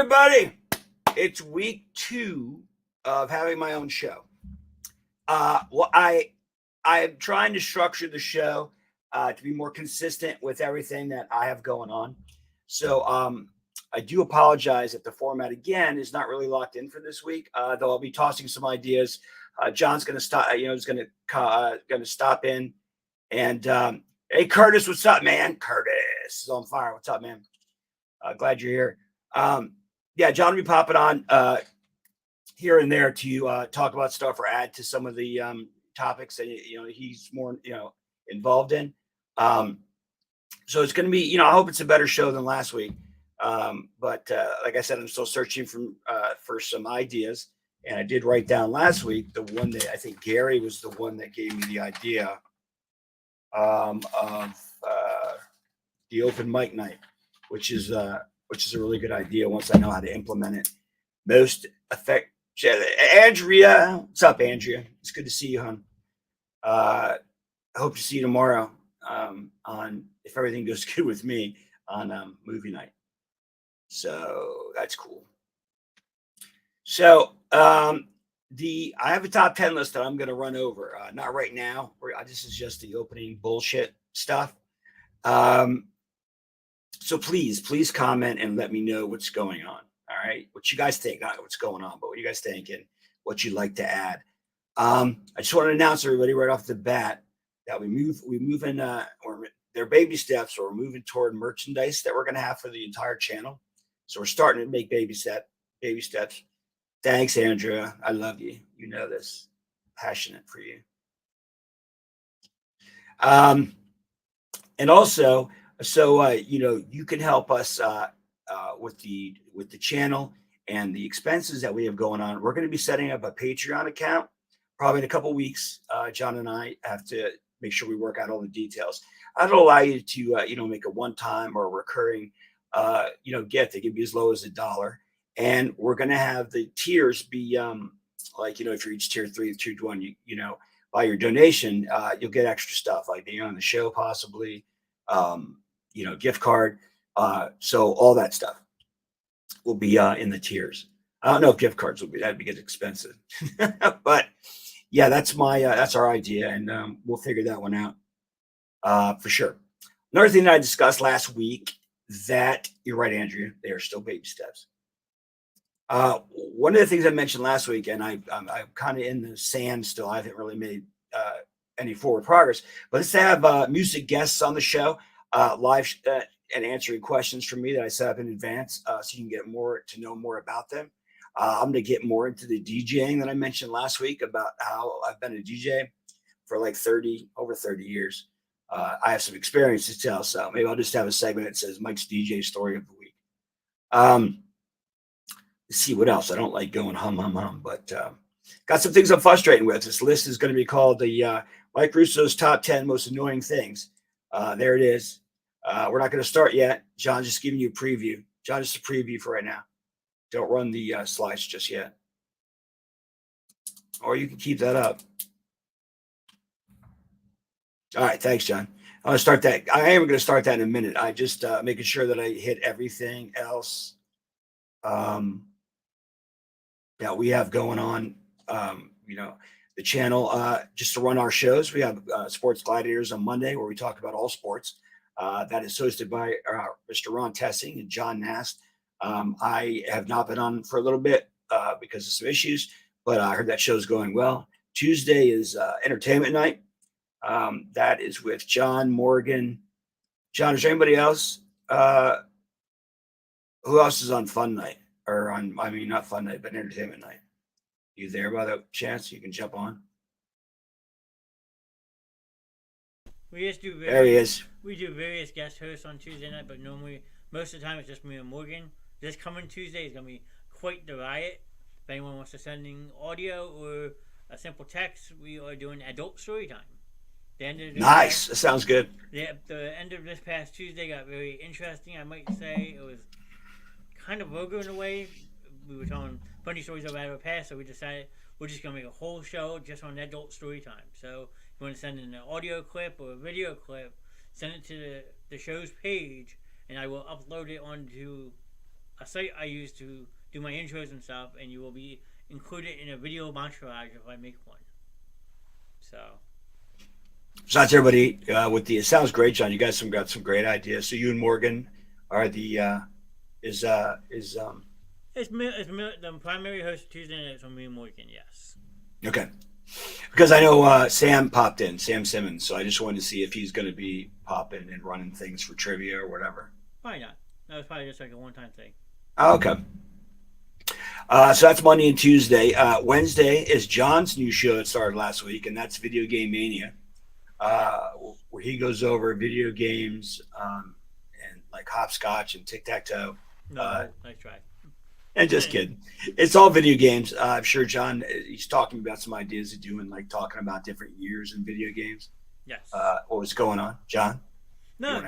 everybody. It's week 2 of having my own show. I'm trying to structure the show to be more consistent with everything that I have going on. So I do apologize if the format again is not really locked in for this week. Though I'll be tossing some ideas. John's going to stop. Is going to stop in. And hey, Curtis, what's up, man? Curtis is on fire. What's up, man? Glad you're here. Yeah, John will be popping on here and there to talk about stuff or add to some of the topics that he's more involved in. So it's going to be, I hope it's a better show than last week. But like I said, I'm still searching for some ideas, and I did write down last week the one that I think Gary was the one that gave me the idea of the open mic night, which is a really good idea once I know how to implement it. Most effective. Andrea, what's up, Andrea? It's good to see you, hon. I hope to see you tomorrow on, if everything goes good with me, on movie night. So that's cool. So I have a top 10 list that I'm going to run over. Not right now. This is just the opening bullshit stuff. So please comment and let me know what's going on. All right. What you guys think, not what's going on, but what you guys think and what you'd like to add. I just want to announce everybody right off the bat that we move in, they're baby steps, or we're moving toward merchandise that we're going to have for the entire channel. So we're starting to make baby steps. Thanks, Andrea. I love you. You know this. Passionate for you. And also, so you can help us with the channel and the expenses that we have going on. We're going to be setting up a Patreon account probably in a couple weeks. John and I have to make sure we work out all the details. That'll allow you to make a one-time or a recurring gift. It can be as low as $1. And we're going to have the tiers be if you reach tier 3, tier 1, by your donation, you'll get extra stuff like being on the show, possibly, gift card. So all that stuff will be in the tiers. I don't know if gift cards that'd be expensive, but yeah, that's our idea, and we'll figure that one out for sure. Another thing that I discussed last week, that you're right, Andrea, they are still baby steps. One of the things I mentioned last week, and I'm kind of in the sand still. I haven't really made any forward progress, but let's have music guests on the show, live and answering questions from me that I set up in advance, so you can get to know more about them. I'm going to get more into the DJing that I mentioned last week about how I've been a DJ for like over 30 years. I have some experience to tell, so maybe I'll just have a segment that says Mike's DJ story of the week. Let's see what else. I don't like going hum, but got some things I'm frustrated with. This list is going to be called the Mike Russo's top 10 most annoying things. There it is. We're not going to start yet. John's just giving you a preview. John, just a preview for right now. Don't run the slides just yet. Or you can keep that up. All right. Thanks, John. I'm going to start that. I am going to start that in a minute. I just making sure that I hit everything else that we have going on. The channel, just to run our shows. We have Sports Gladiators on Monday, where we talk about all sports. That is hosted by Mr. Ron Tessing and John Nast. I have not been on for a little bit because of some issues, but I heard that show's going well. Tuesday is entertainment night. That is with John Morgan. John, is there anybody else? Who else is on Fun Night? Not Fun Night, but Entertainment Night. You there by the chance? You can jump on. We just do there he is. We do various guest hosts on Tuesday night, but normally, most of the time, it's just me and Morgan. This coming Tuesday is going to be quite the riot. If anyone wants to send in audio or a simple text, we are doing adult story time. Nice. That sounds good. The end of this past Tuesday got very interesting, I might say. It was kind of vulgar in a way. We were telling funny stories about our past, so we decided we're just going to make a whole show just on adult story time. So if you want to send in an audio clip or a video clip, send it to the show's page, and I will upload it onto a site I use to do my intros and stuff, and you will be included in a video montage if I make one. So that's everybody with the. It sounds great, John. You guys got some great ideas. So you and Morgan are the is it's the primary host Tuesday nights on me and Morgan. Yes. okay. Because I know Sam popped in, Sam Simmons. So I just wanted to see if he's going to be popping and running things for trivia or whatever. Probably not. That was probably just like a one-time thing. Oh, okay. So that's Monday and Tuesday. Wednesday is John's new show that started last week, and that's Video Game Mania, where he goes over video games and like hopscotch and tic-tac-toe. No, nice try. And just kidding. It's all video games. I'm sure John, he's talking about some ideas of doing, like talking about different years in video games. Yes. What was going on, John? No,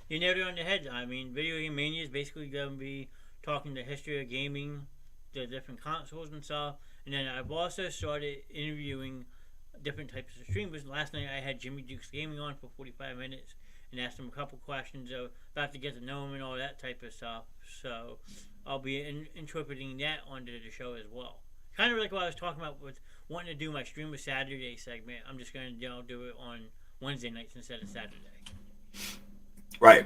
you nailed it on the head. I mean, Video Game Mania is basically going to be talking the history of gaming, the different consoles and stuff. And then I've also started interviewing different types of streamers. Last night I had Jimmy Duke's Gaming on for 45 minutes and asked him a couple questions about to get to know him and all that type of stuff. So I'll be interpreting that onto the show as well. Kind of like what I was talking about with wanting to do my Streamer Saturday segment. I'm just going to do it on Wednesday nights instead of Saturday. Right.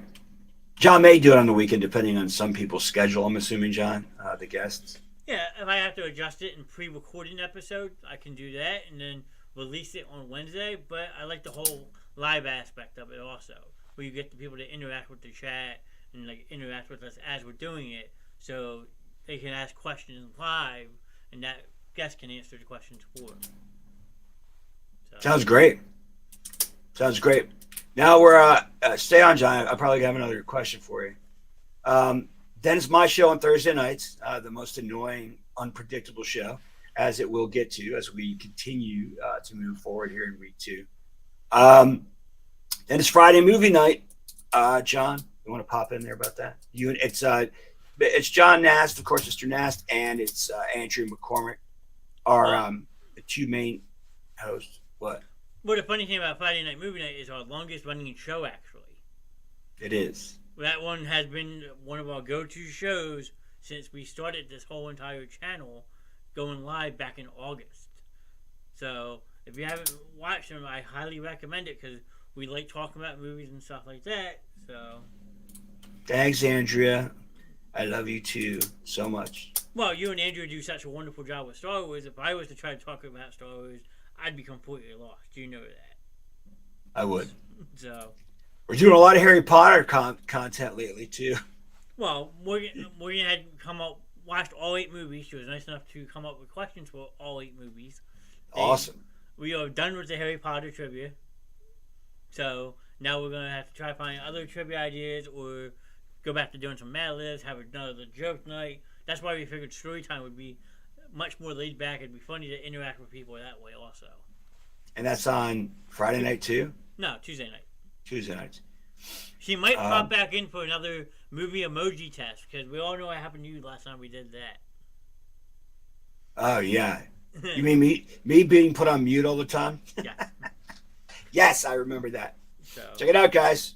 John may do it on the weekend depending on some people's schedule, I'm assuming, John, the guests. Yeah, if I have to adjust it and pre-record an episode, I can do that and then release it on Wednesday. But I like the whole live aspect of it also, where you get the people to interact with the chat and like interact with us as we're doing it, so they can ask questions live, and that guest can answer the questions for them. So. Sounds great. Sounds great. Now we're stay on, John. I probably have another question for you. Then it's my show on Thursday nights, the most annoying, unpredictable show, as it will get to as we continue to move forward here in week 2. Then it's Friday movie night. John, you want to pop in there about that? It's John Nast, of course, Mr. Nast, and it's Andrew McCormick, our the two main hosts. What? Well, the funny thing about Friday Night Movie Night is our longest running show, actually. It is. That one has been one of our go-to shows since we started this whole entire channel going live back in August. So if you haven't watched them, I highly recommend it because we like talking about movies and stuff like that. So thanks, Andrea. I love you too so much. Well, you and Andrea do such a wonderful job with Star Wars. If I was to try to talk about Star Wars, I'd be completely lost. You know that. I would. So we're doing a lot of Harry Potter content lately too. Well, Morgan had watched all 8 movies. She was nice enough to come up with questions for all 8 movies. Awesome. We are done with the Harry Potter trivia. So now we're gonna have to try to find other trivia ideas or go back to doing some Mad Libs, have another joke night. That's why we figured story time would be much more laid back. It'd be funny to interact with people that way also. And that's on Friday night too? No, Tuesday night. Tuesday nights. She might pop back in for another movie emoji test because we all know what happened to you last time we did that. Oh yeah. You mean me being put on mute all the time? Yes. Yes, I remember that. So. Check it out, guys.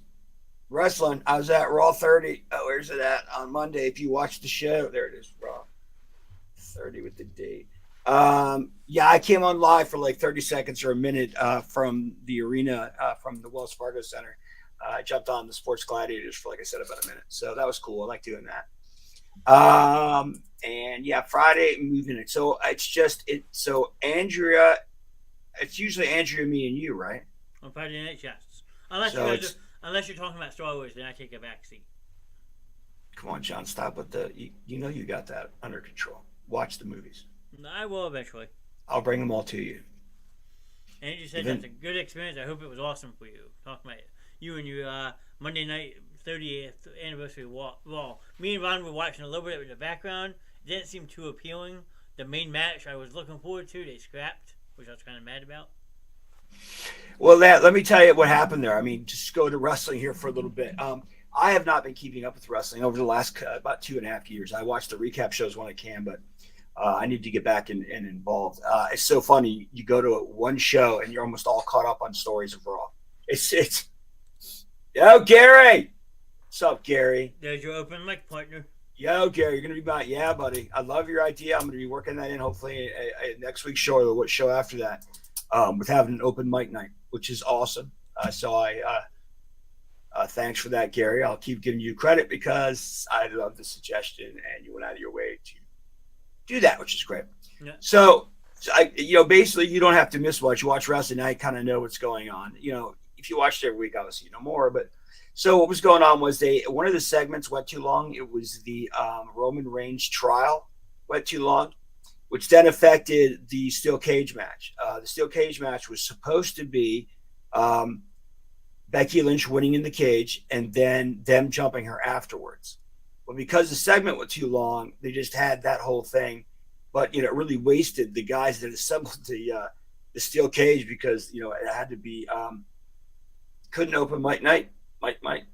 Wrestling. I was at Raw 30. Oh, where's it at? On Monday. If you watch the show, there it is. Raw 30 with the date. Yeah, I came on live for like 30 seconds or a minute from the arena, from the Wells Fargo Center. I jumped on the Sports Gladiators for, like I said, about a minute. So that was cool. I like doing that. And yeah, Friday moving it. So so Andrea, it's usually Andrea, me, and you, right? On Friday night, yes. Unless you're talking about Star Wars, then I take a back seat. Come on, John, stop with you know you got that under control. Watch the movies. I will eventually. I'll bring them all to you. And you said that's a good experience. I hope it was awesome for you. Talking about you and your Monday night 30th anniversary wall. Me and Ron were watching a little bit in the background. It didn't seem too appealing. The main match I was looking forward to, they scrapped, which I was kind of mad about. Well, let me tell you what happened there. I mean, just go to wrestling here for a little bit. I have not been keeping up with wrestling over the last about 2.5 years. I watch the recap shows when I can, but I need to get back and involved. It's so funny. You go to one show and you're almost all caught up on stories of Raw. Yo, Gary. What's up, Gary? There's your open mic partner. Yo, Gary, you're gonna be back. Yeah, buddy. I love your idea. I'm gonna be working that in hopefully next week's show or the what show after that, with having an open mic night, which is awesome. So I thanks for that, Gary. I'll keep giving you credit because I love the suggestion and you went out of your way to do that, which is great. Yeah. So basically, you don't have to miss watch. You watch wrestling night, kind of know what's going on. If you watched every week, obviously you know more. But so what was going on was one of the segments went too long. It was the Roman Reigns trial went too long, which then affected the steel cage match. The steel cage match was supposed to be Becky Lynch winning in the cage and then them jumping her afterwards. Well, because the segment was too long, they just had that whole thing. But it really wasted the guys that assembled the steel cage because it had to be couldn't open Mike night. Mike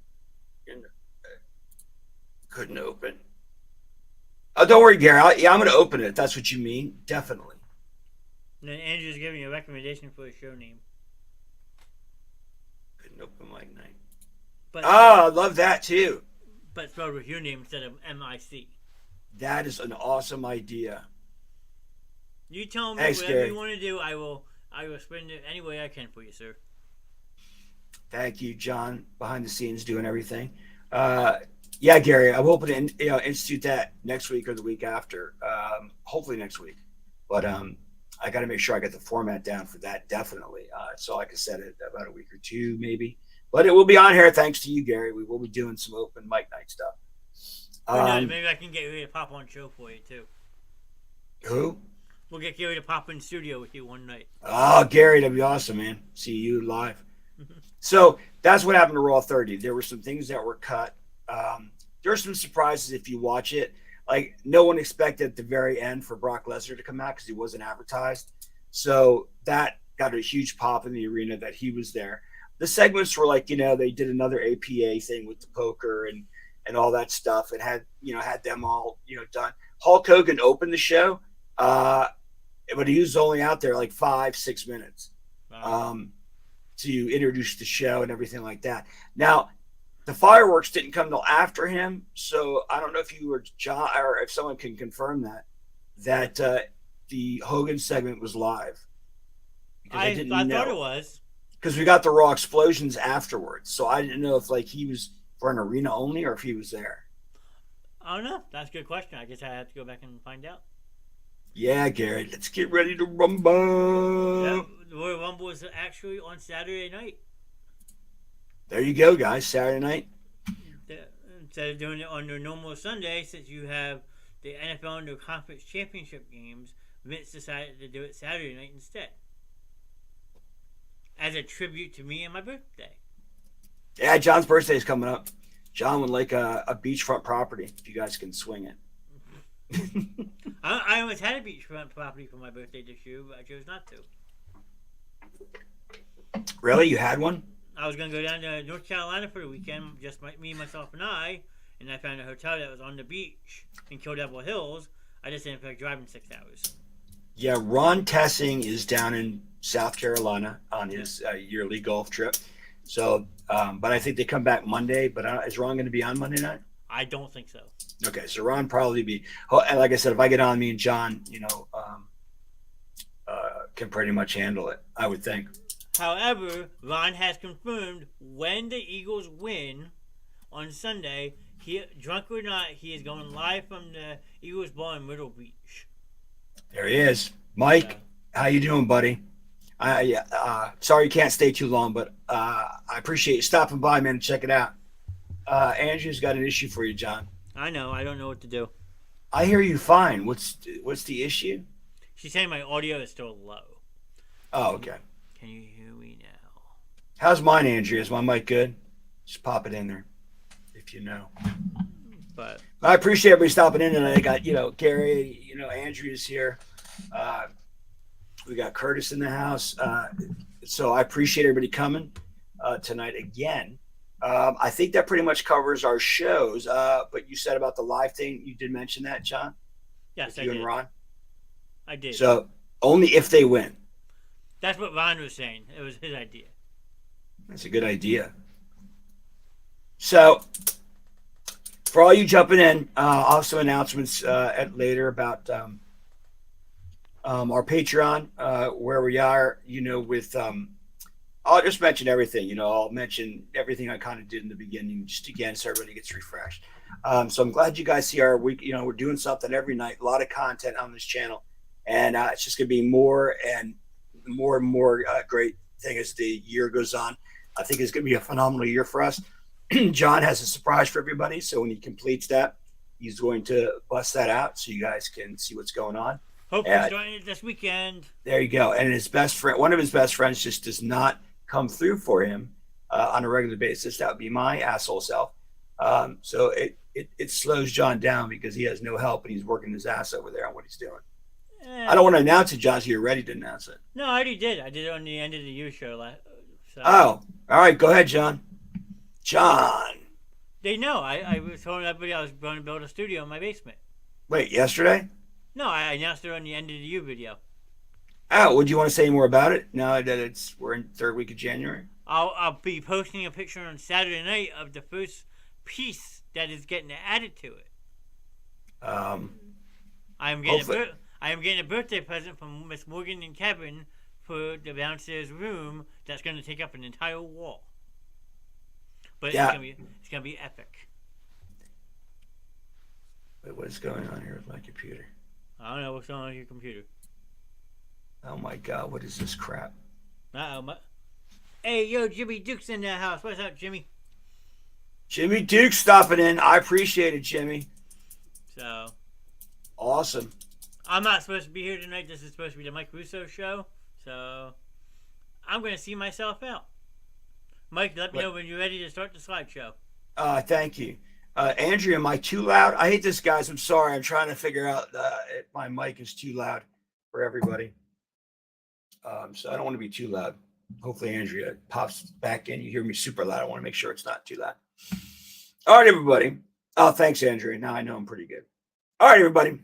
couldn't open. Oh, don't worry, Gary. I'm going to open it. If that's what you mean. Definitely. And then Andrew's giving you a recommendation for a show name. Couldn't open Mike night. But I love that too. But spelled with your name instead of MIC. That is an awesome idea. You tell me Thanks, whatever Gary. you want to do. I will spend it any way I can for you, sir. Thank you, John, behind the scenes doing everything. Yeah, Gary, I'm hoping to institute that next week or the week after. Hopefully next week. But I got to make sure I get the format down for that, definitely. So like I said, about a week or two maybe. But it will be on here thanks to you, Gary. We will be doing some open mic night stuff. Maybe I can get you to pop on show for you, too. Who? We'll get Gary to pop in studio with you one night. Oh, Gary, that'd be awesome, man. See you live. So that's what happened to Raw 30. There were some things that were cut. There are some surprises if you watch it. Like, no one expected at the very end for Brock Lesnar to come out because he wasn't advertised. So that got a huge pop in the arena that he was there. The segments were like, they did another APA thing with the poker and all that stuff. It had them all, done. Hulk Hogan opened the show, but he was only out there like 5-6 minutes. Wow. To introduce the show and everything like that. Now, the fireworks didn't come till after him, so I don't know if you or John or if someone can confirm that the Hogan segment was live. I thought it was. Because we got the Raw explosions afterwards, so I didn't know if he was for an arena only or if he was there. I don't know. That's a good question. I guess I have to go back and find out. Yeah, Gary, let's get ready to rumble. Yeah, the Royal Rumble is actually on Saturday night. There you go, guys. Saturday night. Instead of doing it on their normal Sunday, since you have the NFL and their conference championship games, Vince decided to do it Saturday night instead. As a tribute to me and my birthday. Yeah, John's birthday is coming up. John would like a beachfront property if you guys can swing it. I almost had a beachfront property for my birthday this year, but I chose not to. Really? You had one? I was going to go down to North Carolina for the weekend, just me, myself, and I found a hotel that was on the beach in Kill Devil Hills. I just didn't feel like driving 6 hours. Yeah, Ron Tessing is down in South Carolina on his yearly golf trip. So, but I think they come back Monday. But is Ron going to be on Monday night? I don't think so. Okay, so Ron probably be. And like I said, if I get on, me and John, can pretty much handle it. I would think. However, Ron has confirmed when the Eagles win on Sunday, drunk or not, he is going live from the Eagles Bar in Myrtle Beach. There he is, Mike. How you doing, buddy? Sorry you can't stay too long, but I appreciate you stopping by, man. Check it out. Andrew's got an issue for you, John. I know. I don't know what to do. I hear you fine. What's the issue? She's saying my audio is still low. Oh, okay. Can you hear me now? How's mine, Andrew? Is my mic good? Just pop it in there, if you know. But I appreciate everybody stopping in, and I got Gary, Andrew's here. We got Curtis in the house, so I appreciate everybody coming tonight again. I think that pretty much covers our shows. But you said about the live thing, you did mention that, John? yes, With you I did. and Ron. I did. So only if they win. That's what Ron was saying. It was his idea. That's a good idea. So for all you jumping in, also announcements later about our Patreon, where we are, with I'll just mention everything, I'll mention everything I kind of did in the beginning, just again, so everybody gets refreshed. So I'm glad you guys see our week. We're doing something every night, a lot of content on this channel, and it's just going to be more and more great thing as the year goes on. I think it's going to be a phenomenal year for us. John has a surprise for everybody. So when he completes that, he's going to bust that out so you guys can see what's going on. Hopefully starting it this weekend. There you go. And his best friend, one of his best friends, just does not come through for him on a regular basis. That would be my asshole self. So it slows John down because he has no help and he's working his ass over there on what he's doing. I don't want to announce it, John, so you're ready to announce it. No, I already did. I did it on the end of the year show. So. Oh, all right. Go ahead, John. John. They know. I was telling everybody I was going to build a studio in my basement. Wait, yesterday? No, I announced it on the end of the year video. Oh, would you want to say more about it now that we're in third week of January? I'll be posting a picture on Saturday night of the first piece that is getting added to it. I am getting a birthday present from Miss Morgan and Kevin for the downstairs room that's going to take up an entire wall. But it's gonna be epic. Wait, what is going on here with my computer? I don't know what's going on with your computer. Oh my God, what is this crap? Hey, yo, Jimmy Duke's in that house. What's up, Jimmy? Jimmy Duke's stopping in. I appreciate it, Jimmy. So. Awesome. I'm not supposed to be here tonight. This is supposed to be the Mike Russo show. So, I'm going to see myself out. Mike, let me know when you're ready to start the slideshow. Thank you. Andrea, am I too loud? I hate this, guys. I'm sorry. I'm trying to figure out if my mic is too loud for everybody. So I don't want to be too loud. Hopefully Andrea pops back in. You hear me super loud. I want to make sure it's not too loud. All right, everybody. Oh, thanks, Andrea. Now I know I'm pretty good. All right, everybody.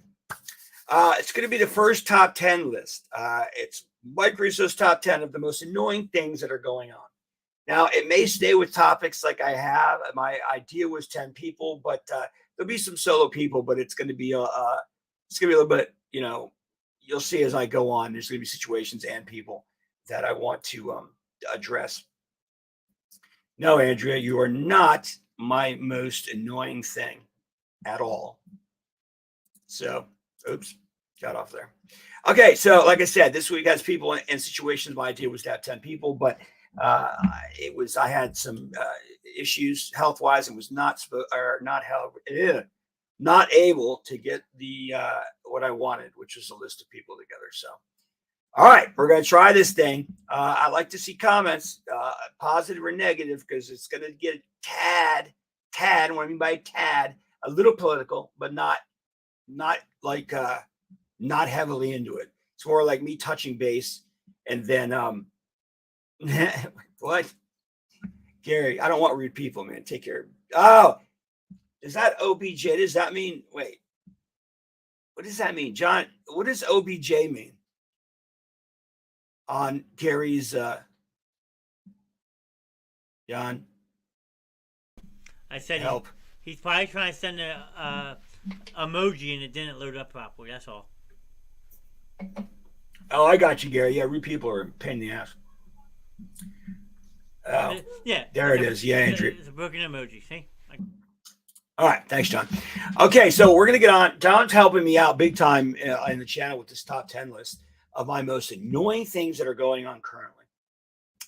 It's going to be the first top 10 list. It's Mike Russo's top 10 of the most annoying things that are going on. Now, it may stay with topics like I have. My idea was 10 people, but there'll be some solo people, but it's going to be a little bit, you'll see as I go on, there's going to be situations and people that I want to address. No, Andrea, you are not my most annoying thing at all. So, oops, got off there. Okay, so like I said, this week has people in situations. My idea was to have 10 people, but I had some issues health-wise and was not able to get the what I wanted, which was a list of people together. So, all right, we're gonna try this thing. I'd like to see comments, positive or negative, because it's gonna get tad. What I mean by tad, a little political, but not like not heavily into it. It's more like me touching base, and then what? Gary, I don't want rude people, man. Take care. Oh, is that OBJ? Does that mean, wait, what does that mean? John, what does OBJ mean? On Gary's, John? I said help. He's probably trying to send a emoji and it didn't load up properly. That's all. Oh, I got you, Gary. Yeah, rude people are a pain in the ass. Oh, yeah. There it is. Yeah, Andrew. It's a broken emoji. See? All right. Thanks, John. Okay, so we're going to get on. John's helping me out big time in the channel with this top 10 list of my most annoying things that are going on currently.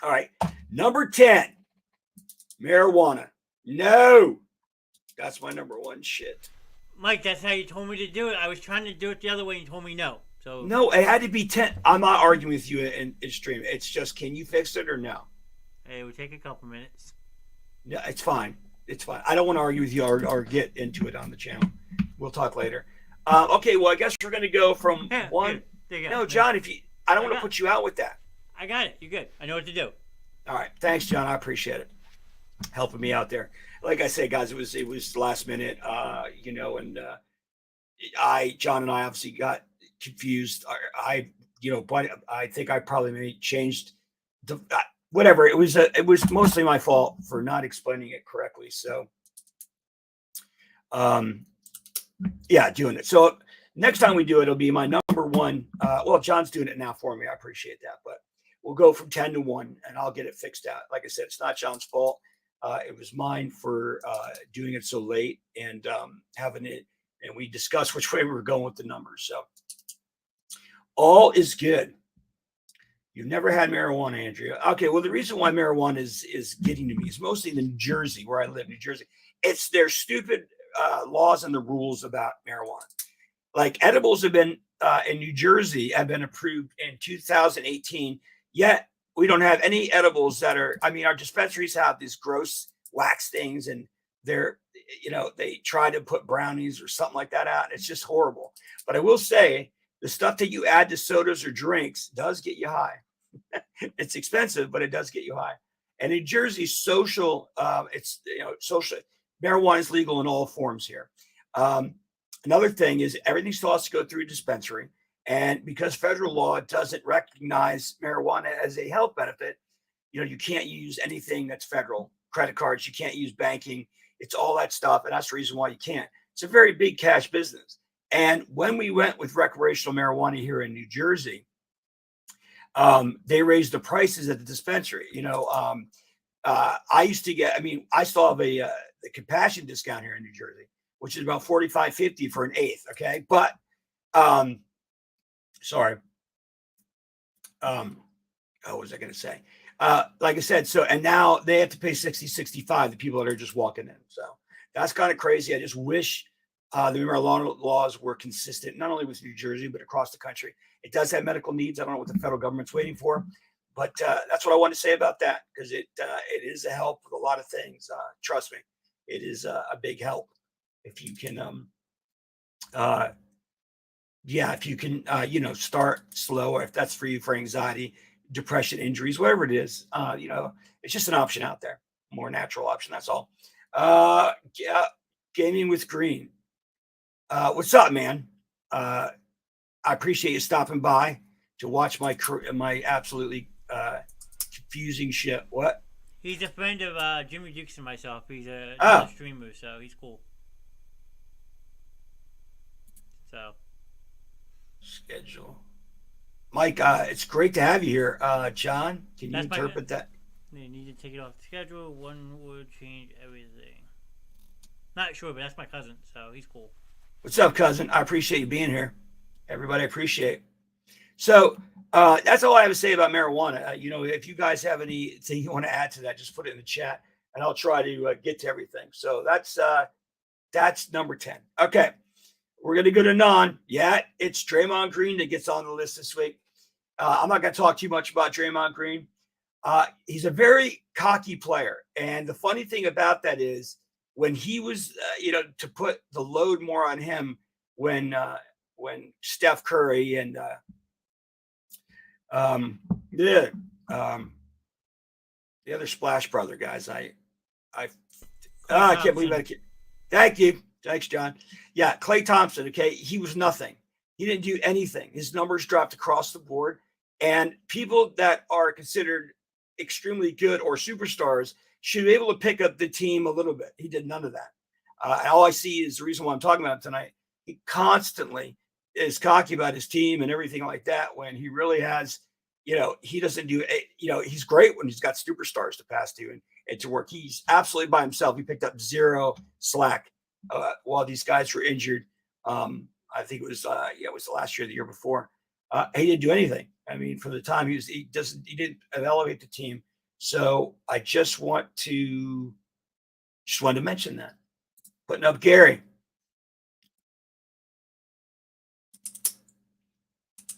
All right. Number 10, marijuana. No. That's my number one shit. Mike, that's how you told me to do it. I was trying to do it the other way and you told me no. So no, it had to be 10. I'm not arguing with you in stream. It's just, can you fix it or no? Hey, it would take a couple minutes. Yeah, it's fine. It's fine. I don't want to argue with you or get into it on the channel. We'll talk later. Okay, well, I guess we're going to go from one. No, John, I don't want to put you out with that. I got it. You're good. I know what to do. All right. Thanks, John. I appreciate it. Helping me out there. Like I said, guys, it was last minute, and John and I obviously got confused. But I think I probably changed whatever. It was mostly my fault for not explaining it correctly. So, Yeah, doing it. So next time we do it, it'll be my number one. Well, John's doing it now for me. I appreciate that, but we'll go from 10 to 1 and I'll get it fixed out. Like I said, it's not John's fault. It was mine for doing it so late and having it. And we discussed which way we were going with the numbers. So all is good. You've never had marijuana, Andrea. Okay, well, the reason why marijuana is getting to me is mostly in New Jersey, where I live, New Jersey. It's their stupid laws and the rules about marijuana. Like edibles have been in New Jersey have been approved in 2018, yet we don't have any edibles that are. I mean, our dispensaries have these gross wax things, and they're they try to put brownies or something like that out. It's just horrible. But I will say the stuff that you add to sodas or drinks does get you high. It's expensive, but it does get you high. And in Jersey, social, social marijuana is legal in all forms here. Another thing is everything still has to go through a dispensary. And because federal law doesn't recognize marijuana as a health benefit, you can't use anything that's federal. Credit cards, you can't use banking. It's all that stuff. And that's the reason why you can't. It's a very big cash business. And when we went with recreational marijuana here in New Jersey, they raised the prices at the dispensary. I used to get, I still have a compassion discount here in New Jersey, which is about $45.50 for an eighth. Okay. But, sorry. What was I going to say? Like I said, and now they have to pay 60-65, the people that are just walking in. So that's kind of crazy. I just wish the marijuana laws were consistent, not only with New Jersey, but across the country. It does have medical needs. I don't know what the federal government's waiting for, but that's what I want to say about that, because it is a help with a lot of things. Trust me, it is a big help if you can, if you can, start slow, or if that's for you for anxiety, depression, injuries, whatever it is, it's just an option out there, more natural option. That's all. Gaming with Green. What's up, man? I appreciate you stopping by to watch my absolutely confusing shit. What? He's a friend of Jimmy Dukes and myself. He's a streamer, so he's cool. So schedule. Mike, it's great to have you here. John, can you interpret that? You need to take it off the schedule. One would change everything. Not sure, but that's my cousin, so he's cool. What's up, cousin? I appreciate you being here. Everybody appreciate. So that's all I have to say about marijuana. If you guys have anything you want to add to that, just put it in the chat, and I'll try to get to everything. So that's number 10. Okay, we're gonna go to non. Yeah, it's Draymond Green that gets on the list this week. I'm not gonna talk too much about Draymond Green. He's a very cocky player, and the funny thing about that is, when he was, to put the load more on him when Steph Curry and the other Splash Brother guys, I can't believe that. Thank you. Thanks, John. Yeah, Klay Thompson. Okay, he was nothing. He didn't do anything. His numbers dropped across the board, and people that are considered extremely good or superstars should be able to pick up the team a little bit. He did none of that. All I see is the reason why I'm talking about him tonight. He constantly is cocky about his team and everything like that, when he really has, he doesn't do it. He's great when he's got superstars to pass to and to work. He's absolutely by himself. He picked up zero slack while these guys were injured. I think it was the last year, the year before. He didn't do anything. For the time he didn't elevate the team. So I just wanted to mention that. Putting up Gary.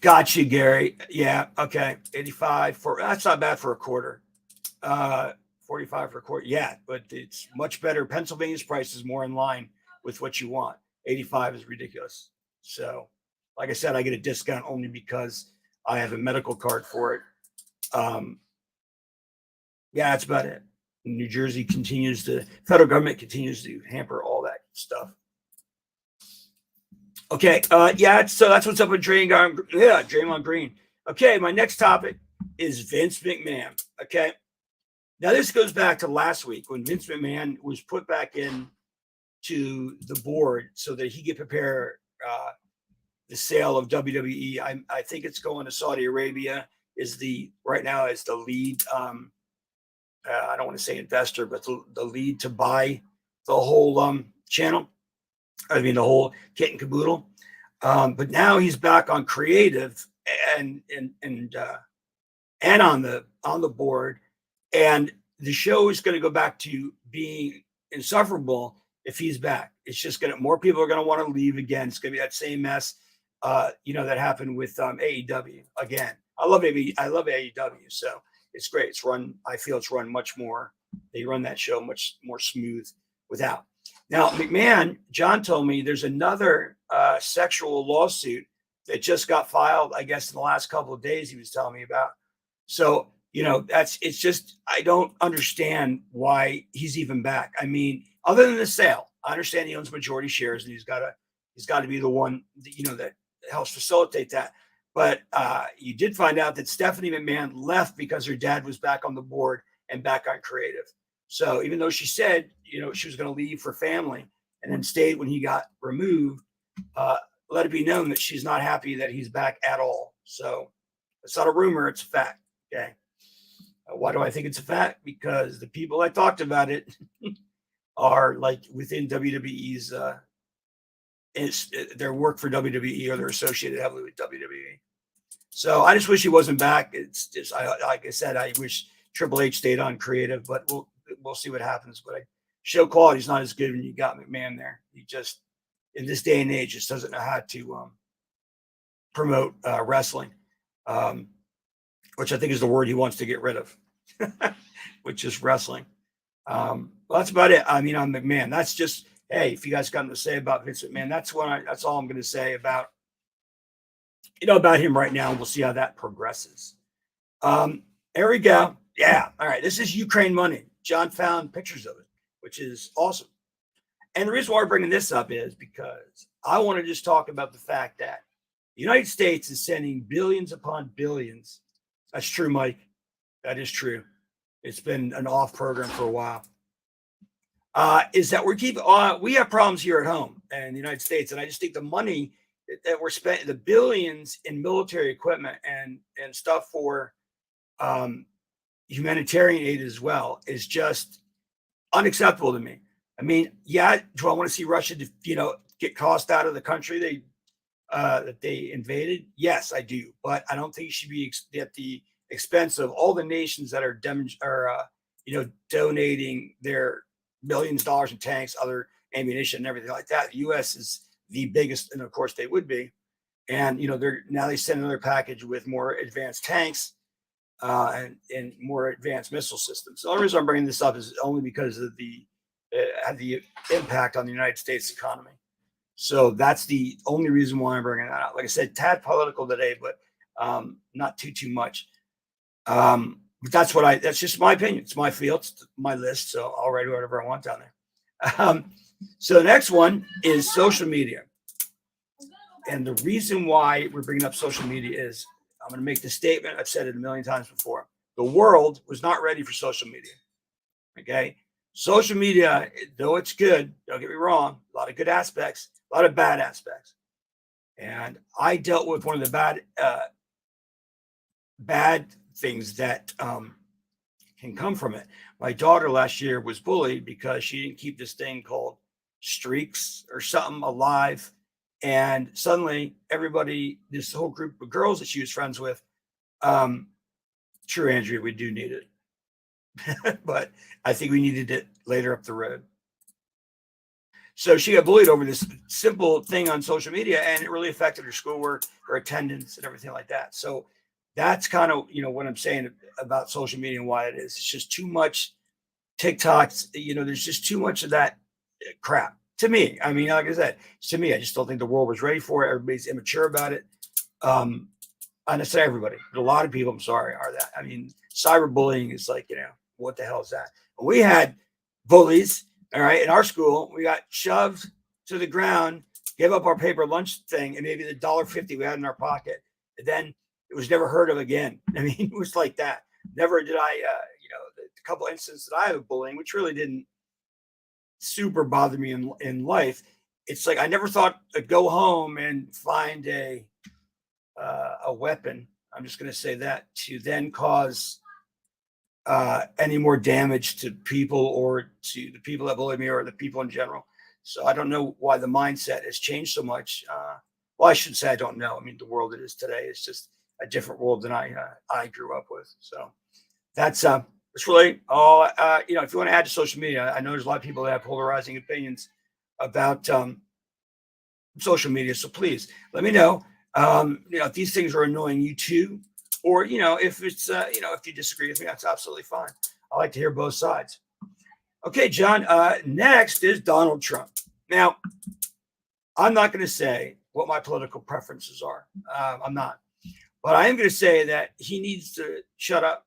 Got you, Gary. Yeah, okay. 85 that's not bad for a quarter. 45 for a quarter. Yeah, but it's much better. Pennsylvania's price is more in line with what you want. 85 is ridiculous. So, like I said, I get a discount only because I have a medical card for it. Yeah, that's about it. New Jersey federal government continues to hamper all that stuff. Okay, so that's what's up with Draymond Green. Okay, my next topic is Vince McMahon. Okay, now this goes back to last week when Vince McMahon was put back in to the board so that he could prepare the sale of WWE. I think it's going to Saudi Arabia. Right now is the lead. I don't want to say investor, but the lead to buy the whole channel. I mean the whole kit and caboodle. But now he's back on creative and on the board, and the show is going to go back to being insufferable if he's back. It's just more people are going to want to leave again. It's going to be that same mess, that happened with AEW again. I love AEW, so it's great. I feel it's run much more. They run that show much more smooth without. Now, McMahon, John told me there's another sexual lawsuit that just got filed, I guess, in the last couple of days. He was telling me about. So, it's just, I don't understand why he's even back. I mean, other than the sale, I understand he owns majority shares and he's got to be the one, that helps facilitate that. But you did find out that Stephanie McMahon left because her dad was back on the board and back on creative. So even though she said, she was going to leave for family and then stayed when he got removed, let it be known that she's not happy that he's back at all. So it's not a rumor, it's a fact. Okay. Why do I think it's a fact? Because the people that talked about it are like within WWE's, their work for WWE, or they're associated heavily with WWE. So I just wish he wasn't back. It's just, like I said, I wish Triple H stayed on creative, but we'll see what happens. But show quality is not as good when you got McMahon there. He just, in this day and age, just doesn't know how to promote wrestling, which I think is the word he wants to get rid of, which is wrestling. Well, that's about it. I mean, on McMahon, that's just, hey, if you guys got something to say about Vince McMahon, that's all I'm going to say about him right now. We'll see how that progresses. There we go. Yeah. All right. This is Ukraine money. John found pictures of it, which is awesome. And the reason why we're bringing this up is because I want to just talk about the fact that the United States is sending billions upon billions. That's true, Mike. That is true. It's been an off program for a while. Is that we have problems here at home in the United States. And I just think the money that we're spending, the billions in military equipment and stuff for humanitarian aid as well, is just unacceptable to me. I mean, yeah, do I want to see Russia, get tossed out of the country that they invaded? Yes, I do. But I don't think it should be at the expense of all the nations that are donating their millions of dollars in tanks, other ammunition, and everything like that. The U.S. is the biggest, and of course they would be. And they send another package with more advanced tanks and more advanced missile systems. The only reason I'm bringing this up is only because of the impact on the United States economy. So that's the only reason why I'm bringing that out. Like I said, tad political today, but not too much. But that's just my opinion. It's my field, it's my list. So I'll write whatever I want down there. So the next one is social media. And the reason why we're bringing up social media is, I'm going to make this statement. I've said it a million times before. The world was not ready for social media. Okay. Social media, though it's good, don't get me wrong, a lot of good aspects, a lot of bad aspects. And I dealt with one of the bad things that can come from it. My daughter last year was bullied because she didn't keep this thing called Streaks or something alive. And suddenly everybody, this whole group of girls that she was friends with, true, Andrea, we do need it. But I think we needed it later up the road. So she got bullied over this simple thing on social media, and it really affected her schoolwork, her attendance, and everything like that. So that's kind of, what I'm saying about social media and why it is. It's just too much TikToks. There's just too much of that crap. To me, I mean, like I said, to me, I just don't think the world was ready for it. Everybody's immature about it. I say everybody, but a lot of people, I'm sorry, are that. I mean, cyberbullying is like, what the hell is that? We had bullies, all right, in our school. We got shoved to the ground, gave up our paper lunch thing, and maybe the $1.50 we had in our pocket. And then it was never heard of again. I mean, it was like that. Never did I, a couple instances that I have of bullying, which really didn't super bothered me in life. It's like I never thought I'd go home and find a weapon. I'm just going to say that to then cause any more damage to people or to the people that bully me or the people in general. So I don't know why the mindset has changed so much. Well, I should say I don't know. I mean, the world it is today is just a different world than I grew up with. So it's really all. If you want to add to social media, I know there's a lot of people that have polarizing opinions about social media. So please let me know. If these things are annoying you too, or if it's if you disagree with me, that's absolutely fine. I like to hear both sides. Okay, John. Next is Donald Trump. Now, I'm not going to say what my political preferences are. I'm not, but I am going to say that he needs to shut up.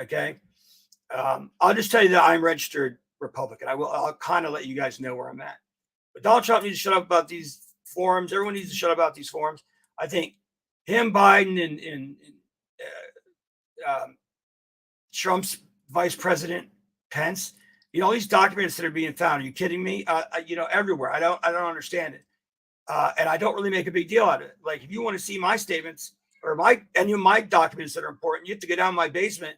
Okay. I'll just tell you that I'm registered Republican. I'll kind of let you guys know where I'm at. But Donald Trump needs to shut up about these forums. Everyone needs to shut up about these forums. I think him, Biden, and Trump's vice president Pence. These documents that are being found. Are you kidding me? Everywhere. I don't understand it, and I don't really make a big deal out of it. Like, if you want to see my statements or any of my documents that are important, you have to go down my basement,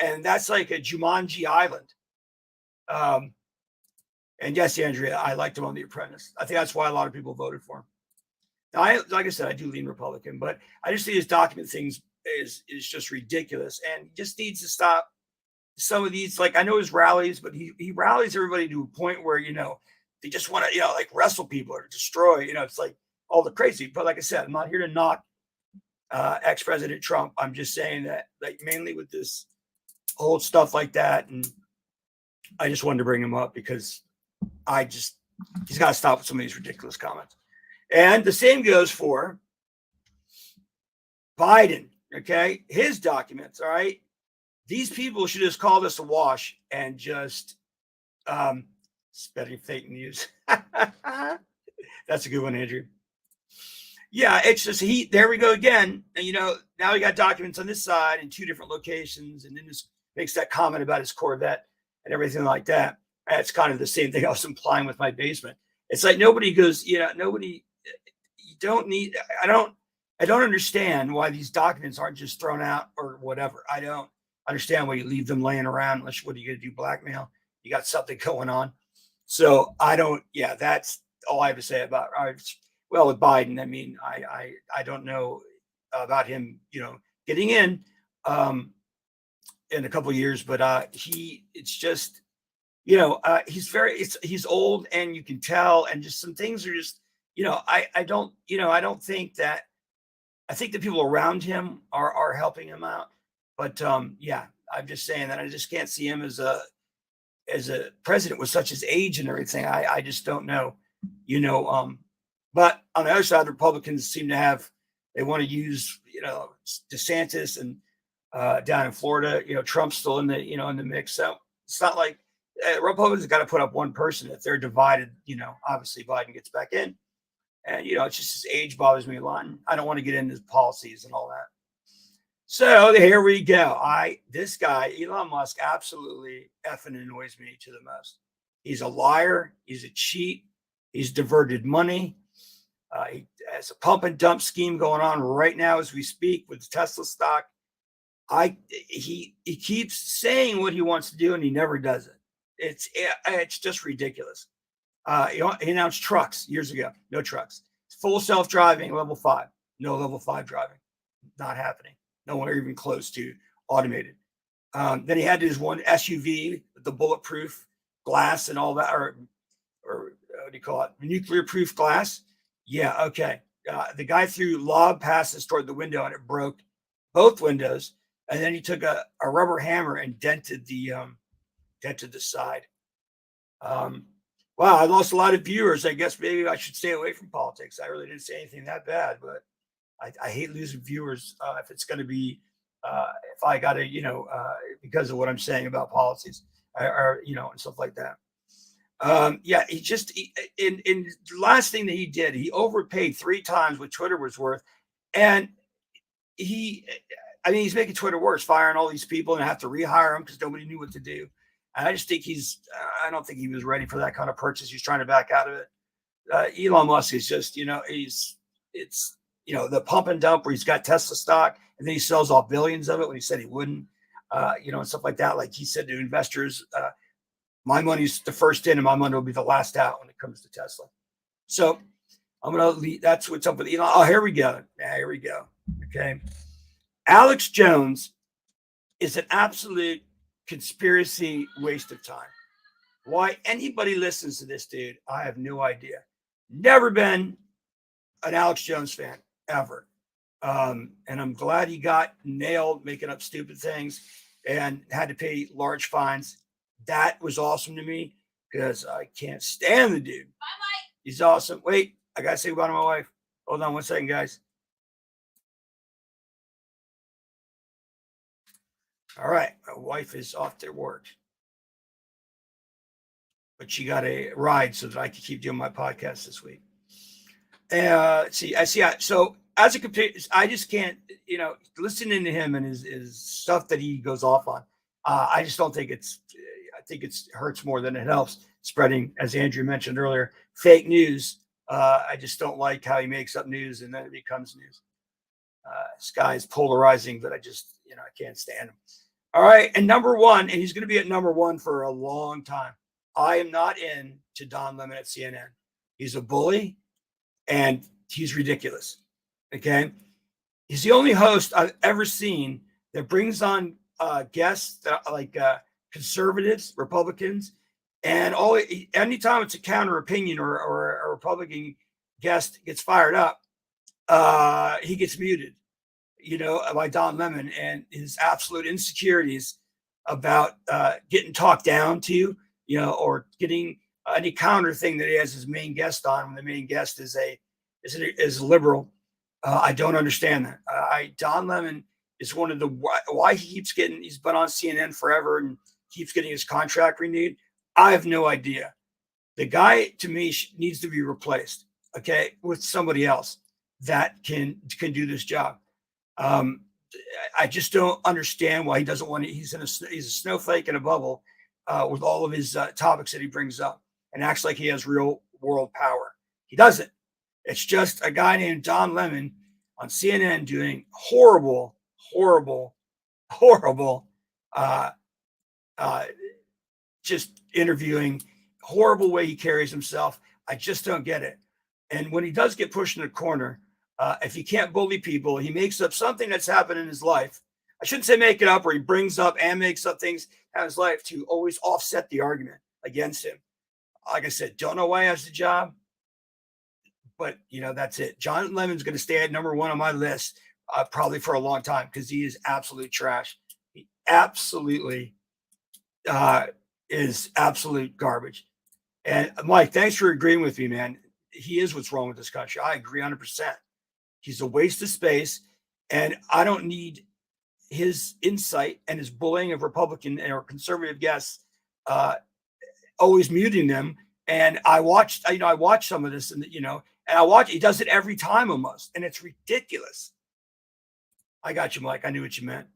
and that's like a Jumanji Island. And yes, Andrea, I liked him on The Apprentice. I think that's why a lot of people voted for him. Now, like I said, I do lean Republican, but I just see his document things is just ridiculous, and he just needs to stop some of these. Like, I know his rallies, but he rallies everybody to a point where they just want to like wrestle people or destroy. It's like all the crazy. But like I said, I'm not here to knock ex-President Trump. I'm just saying that, like, mainly with this whole stuff like that, and I just wanted to bring him up because he's got to stop with some of these ridiculous comments. And the same goes for Biden. Okay, his documents. All right, these people should just call this a wash and just spreading fake news. That's a good one, Andrew. Yeah, it's just there we go again. And now we got documents on this side in two different locations, and then just makes that comment about his Corvette and everything like that. That's kind of the same thing I was implying with my basement. It's like nobody goes, nobody. You don't need. I don't understand why these documents aren't just thrown out or whatever. I don't understand why you leave them laying around. Unless, what are you going to do? Blackmail? You got something going on. So I don't. Yeah, that's all I have to say about. Well, with Biden, I mean, I don't know about him, getting in a couple of years, but it's just, he's old, and you can tell, and just some things are just, I don't think that. I think the people around him are helping him out, but yeah, I'm just saying that I just can't see him as a president with such his age and everything. I just don't know, But on the other side, the Republicans seem to they want to use, DeSantis and down in Florida, Trump's still in the mix. So it's not like Republicans got to put up one person. If they're divided, obviously Biden gets back in. And, it's just his age bothers me a lot. And I don't want to get into his policies and all that. So here we go. This guy, Elon Musk, absolutely effing annoys me to the most. He's a liar. He's a cheat. He's diverted money. He has a pump and dump scheme going on right now as we speak with Tesla stock. He keeps saying what he wants to do, and he never does it. It's just ridiculous. He announced trucks years ago. No trucks. Full self-driving, level 5. No level 5 driving. Not happening. Nowhere even close to automated. Then he had his one SUV with the bulletproof glass and all that, or what do you call it? Nuclear-proof glass. Yeah, okay. The guy threw lob passes toward the window, and it broke both windows. And then he took a rubber hammer and dented the side. Wow, I lost a lot of viewers. I guess maybe I should stay away from politics. I really didn't say anything that bad, but I hate losing viewers if it's going to be if I got to because of what I'm saying about policies or and stuff like that. Yeah, he in the last thing that he did, he overpaid 3 times what Twitter was worth, and he's making Twitter worse, firing all these people and have to rehire them because nobody knew what to do. I just think I don't think he was ready for that kind of purchase. He's trying to back out of it. Elon Musk is just, it's the pump and dump where he's got Tesla stock and then he sells off billions of it when he said he wouldn't, and stuff like that. Like he said to investors, my money's the first in and my money will be the last out when it comes to Tesla. So I'm going to leave. That's what's up with Elon. Oh, here we go. Yeah, here we go. Okay. Alex Jones is an absolute conspiracy waste of time. Why anybody listens to this dude, I have no idea. Never been an Alex Jones fan, ever. And I'm glad he got nailed making up stupid things and had to pay large fines. That was awesome to me because I can't stand the dude. Bye, Mike. He's awesome. Wait, I got to say goodbye to my wife. Hold on one second, guys. All right, my wife is off to work. But she got a ride so that I could keep doing my podcast this week. So as a computer, I just can't, listening to him and his stuff that he goes off on. I just don't think I think it hurts more than it helps spreading, as Andrew mentioned earlier, fake news. I just don't like how he makes up news and then it becomes news. This guy is polarizing, but I just, I can't stand him. All right. And number one, and he's going to be at number one for a long time. I am not in to Don Lemon at CNN. He's a bully and he's ridiculous. Okay. He's the only host I've ever seen that brings on guests that like conservatives, Republicans, and anytime it's a counter opinion or a Republican guest gets fired up, he gets muted, by Don Lemon and his absolute insecurities about getting talked down to, or getting any counter thing that he has his main guest on when the main guest is a liberal. I don't understand that. Don Lemon is one of the why he's been on CNN forever and keeps getting his contract renewed. I have no idea. The guy to me needs to be replaced, okay, with somebody else that can do this job. I just don't understand why he doesn't want to. He's a snowflake in a bubble with all of his topics that he brings up and acts like he has real world power. He doesn't. It's just a guy named Don Lemon on CNN doing horrible, just interviewing, horrible way he carries himself. I just don't get it. And when he does get pushed in the corner, if he can't bully people, he makes up something that's happened in his life. I shouldn't say make it up, or he brings up and makes up things in his life to always offset the argument against him. Like I said, don't know why he has the job, but that's it. John Lemon's going to stay at number one on my list probably for a long time because he is absolute trash. He absolutely is absolute garbage. And Mike, thanks for agreeing with me, man. He is what's wrong with this country. I agree 100%. He's a waste of space, and I don't need his insight and his bullying of Republican or conservative guests, always muting them. And I watched some of this, and he does it every time almost, and it's ridiculous. I got you, Mike. I knew what you meant.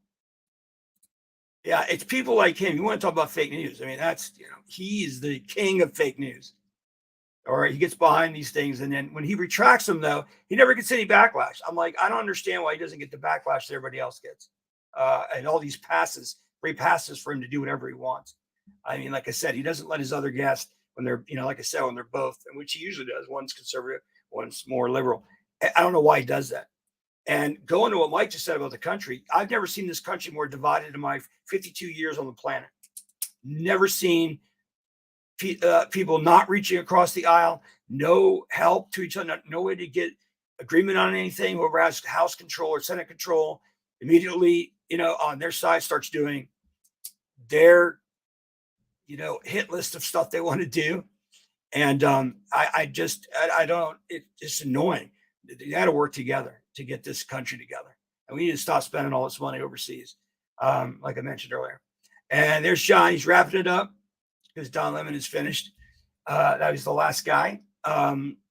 Yeah, it's people like him. You want to talk about fake news? I mean, he's the king of fake news. Or he gets behind these things, and then when he retracts them, though, he never gets any backlash. I'm like, I don't understand why he doesn't get the backlash that everybody else gets, and all these free passes for him to do whatever he wants. I mean, like I said, he doesn't let his other guests when they're, like I said, when they're both, and which he usually does. One's conservative, one's more liberal. I don't know why he does that. And going to what Mike just said about the country, I've never seen this country more divided in my 52 years on the planet. Never seen people not reaching across the aisle, no help to each other, no way to get agreement on anything. Whoever has House control or Senate control immediately, on their side starts doing their, hit list of stuff they want to do. And it's annoying. They got to work together to get this country together. And we need to stop spending all this money overseas, like I mentioned earlier. And there's John. He's wrapping it up because Don Lemon is finished. That was the last guy.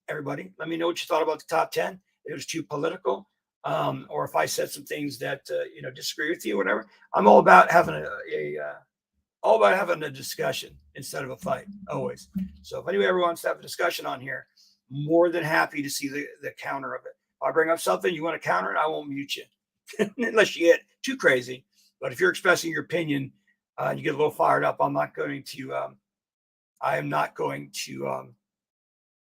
Everybody, let me know what you thought about the top 10. If it was too political, or if I said some things that disagree with you, or whatever. I'm all about having all about having a discussion instead of a fight, always. So if anybody ever wants to have a discussion on here, more than happy to see the counter of it. If I bring up something, you want to counter it, I won't mute you unless you get too crazy. But if you're expressing your opinion and you get a little fired up, I'm not going to, I am not going to,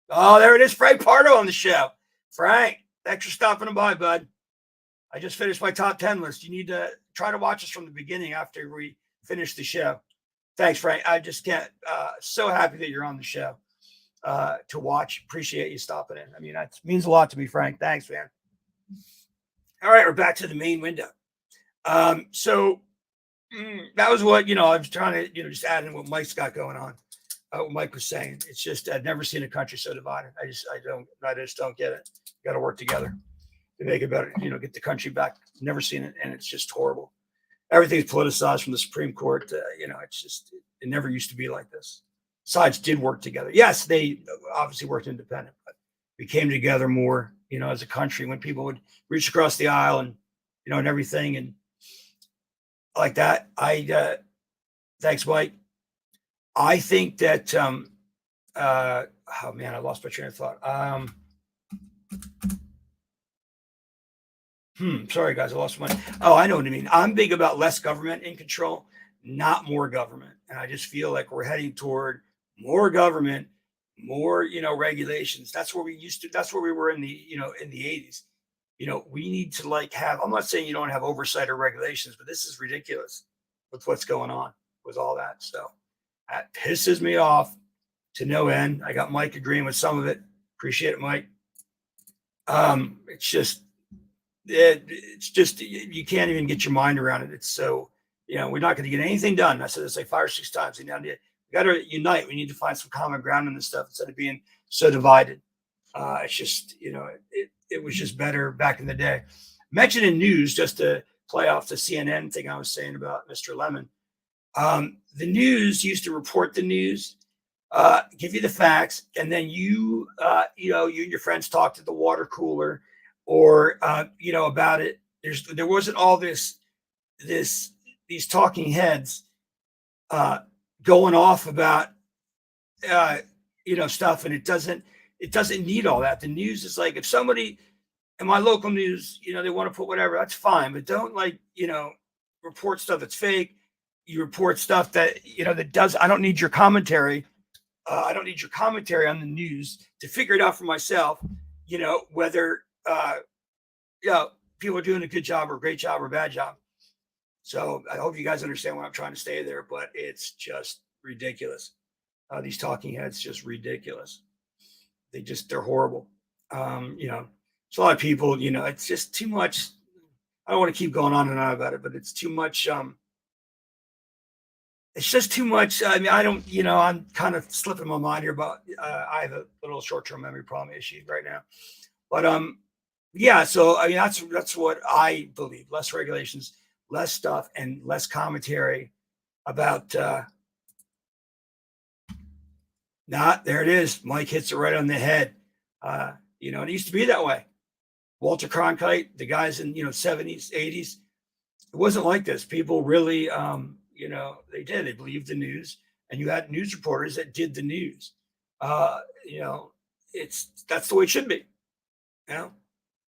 oh, there it is, Frank Pardo on the show. Frank, thanks for stopping by, bud. I just finished my top 10 list. You need to try to watch us from the beginning after we finish the show. Thanks, Frank. I just can't, so happy that you're on the show to watch. Appreciate you stopping in. I mean, that means a lot to me, Frank. Thanks, man. All right, we're back to the main window. So that was what, I was trying to, just add in what Mike's got going on. What Mike was saying. It's just, I've never seen a country so divided. I just don't get it. You got to work together to make it better, get the country back. Never seen it. And it's just horrible. Everything's politicized from the Supreme Court. It's just, it never used to be like this. Sides did work together. Yes, they obviously worked independent, but we came together more, as a country when people would reach across the aisle and, and everything. And like that, thanks, Mike. I think that, oh man, I lost my train of thought. Sorry guys, I lost my, oh, I know what I mean. I'm big about less government in control, not more government. And I just feel like we're heading toward more government, more, regulations. That's where that's where we were in the, in the 80s. We need to have, I'm not saying you don't have oversight or regulations, but this is ridiculous with what's going on with all that. So that pisses me off to no end. I got Mike agreeing with some of it. Appreciate it, Mike. It's just, you can't even get your mind around it. It's so, we're not going to get anything done. I said this like 5 or 6 times. We got to unite. We need to find some common ground in this stuff instead of being so divided. It's just, it was just better back in the day. Mentioned in news, just to play off the CNN thing I was saying about Mr. Lemon. The news used to report the news, give you the facts, and then you and your friends talk to the water cooler or, about it. There wasn't all these talking heads going off about, stuff. And it doesn't need all that. The news is like, if somebody in my local news, they want to put whatever, that's fine, but don't report stuff that's fake. You report stuff that, I don't need your commentary. I don't need your commentary on the news to figure it out for myself, whether, people are doing a good job or a great job or a bad job. So I hope you guys understand what I'm trying to say there, but it's just ridiculous. These talking heads, just ridiculous. They're horrible. It's a lot of people, it's just too much. I don't want to keep going on and on about it, but it's too much. It's just too much. I mean, I'm kind of slipping my mind here, but I have a little short-term memory problem issue right now. But yeah. So I mean, that's what I believe. Less regulations, less stuff, and less commentary about. There it is. Mike hits it right on the head. And it used to be that way. Walter Cronkite, the guys in 70s, 80s, it wasn't like this. People really, they believed the news, and you had news reporters that did the news. That's the way it should be.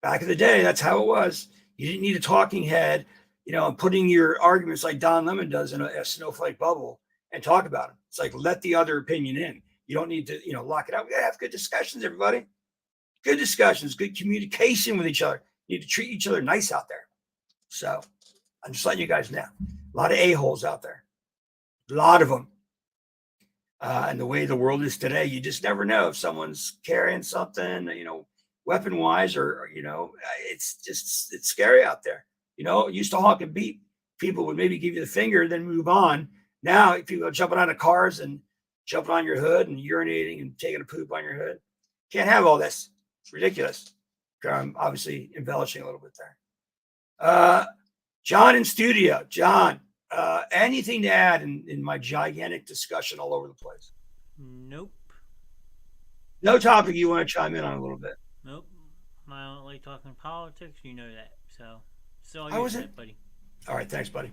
Back in the day, that's how it was. You didn't need a talking head, and putting your arguments like Don Lemon does in a snowflake bubble and talk about them. It's like, let the other opinion in. You don't need to, lock it out. We gotta have good discussions, everybody. Good discussions, good communication with each other. You need to treat each other nice out there. So I'm just letting you guys know. A lot of a-holes out there. A lot of them. And the way the world is today, you just never know if someone's carrying something, weapon-wise, or it's scary out there. Used to honk and beep. People would maybe give you the finger, then move on. Now people are jumping out of cars and jumping on your hood and urinating and taking a poop on your hood. Can't have all this. It's ridiculous. I'm obviously embellishing a little bit there. John in studio. John, anything to add in my gigantic discussion all over the place? Nope. No topic you want to chime in on a little bit? Nope. I don't like talking politics. You know that. So I wasn't, buddy. All right. Thanks, buddy.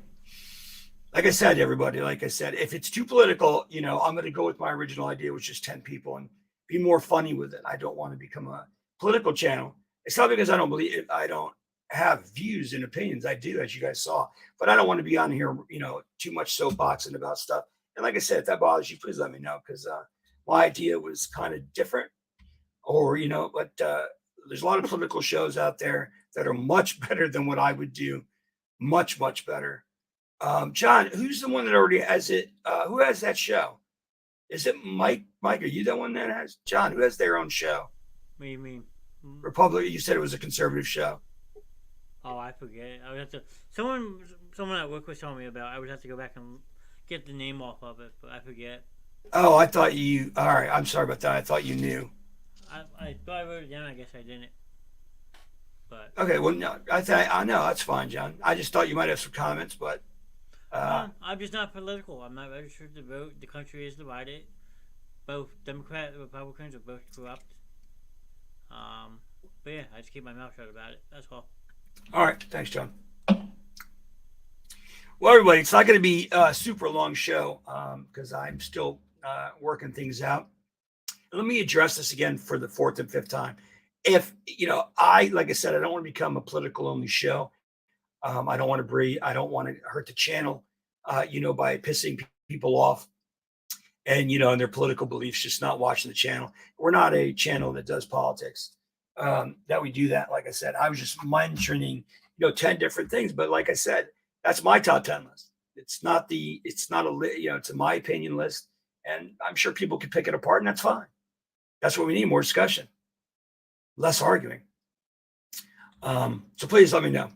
like I said, everybody, like I said, if it's too political, I'm going to go with my original idea, which is 10 people, and be more funny with it. I don't want to become a political channel. It's not because I don't believe it. I don't have views and opinions. I do, as you guys saw, but I don't want to be on here, too much soapboxing about stuff. And like I said, if that bothers you, please let me know, because my idea was kind of different, or, but there's a lot of political shows out there that are much better than what I would do. Much, much better. John, who's the one that already has it? Who has that show? Is it Mike? Mike, are you the one that has John? Who has their own show? What do you mean? Republic. You said it was a conservative show. Oh, I forget. I would have to. Someone at work was telling me about. I would have to go back and get the name off of it, but I forget. Oh, I thought you. All right, I'm sorry about that. I thought you knew. I thought I wrote it down. I guess I didn't. But okay, well, no, I know that's fine, John. I just thought you might have some comments, but I'm just not political. I'm not registered to vote. The country is divided. Both Democrat and Republicans are both corrupt. But yeah, I just keep my mouth shut about it. That's all. All right, thanks, John. Well, everybody, it's not going to be a super long show because I'm still working things out. Let me address this again for the fourth and fifth time. If, like I said, I don't want to become a political only show. I don't want to breed. I don't want to hurt the channel, by pissing people off and, and their political beliefs, just not watching the channel. We're not a channel that does politics, that we do that. Like I said, I was just mentioning, 10 different things. But like I said, that's my top 10 list. It's not it's a my opinion list. And I'm sure people can pick it apart, and that's fine. That's what we need, more discussion, less arguing. So please let me know.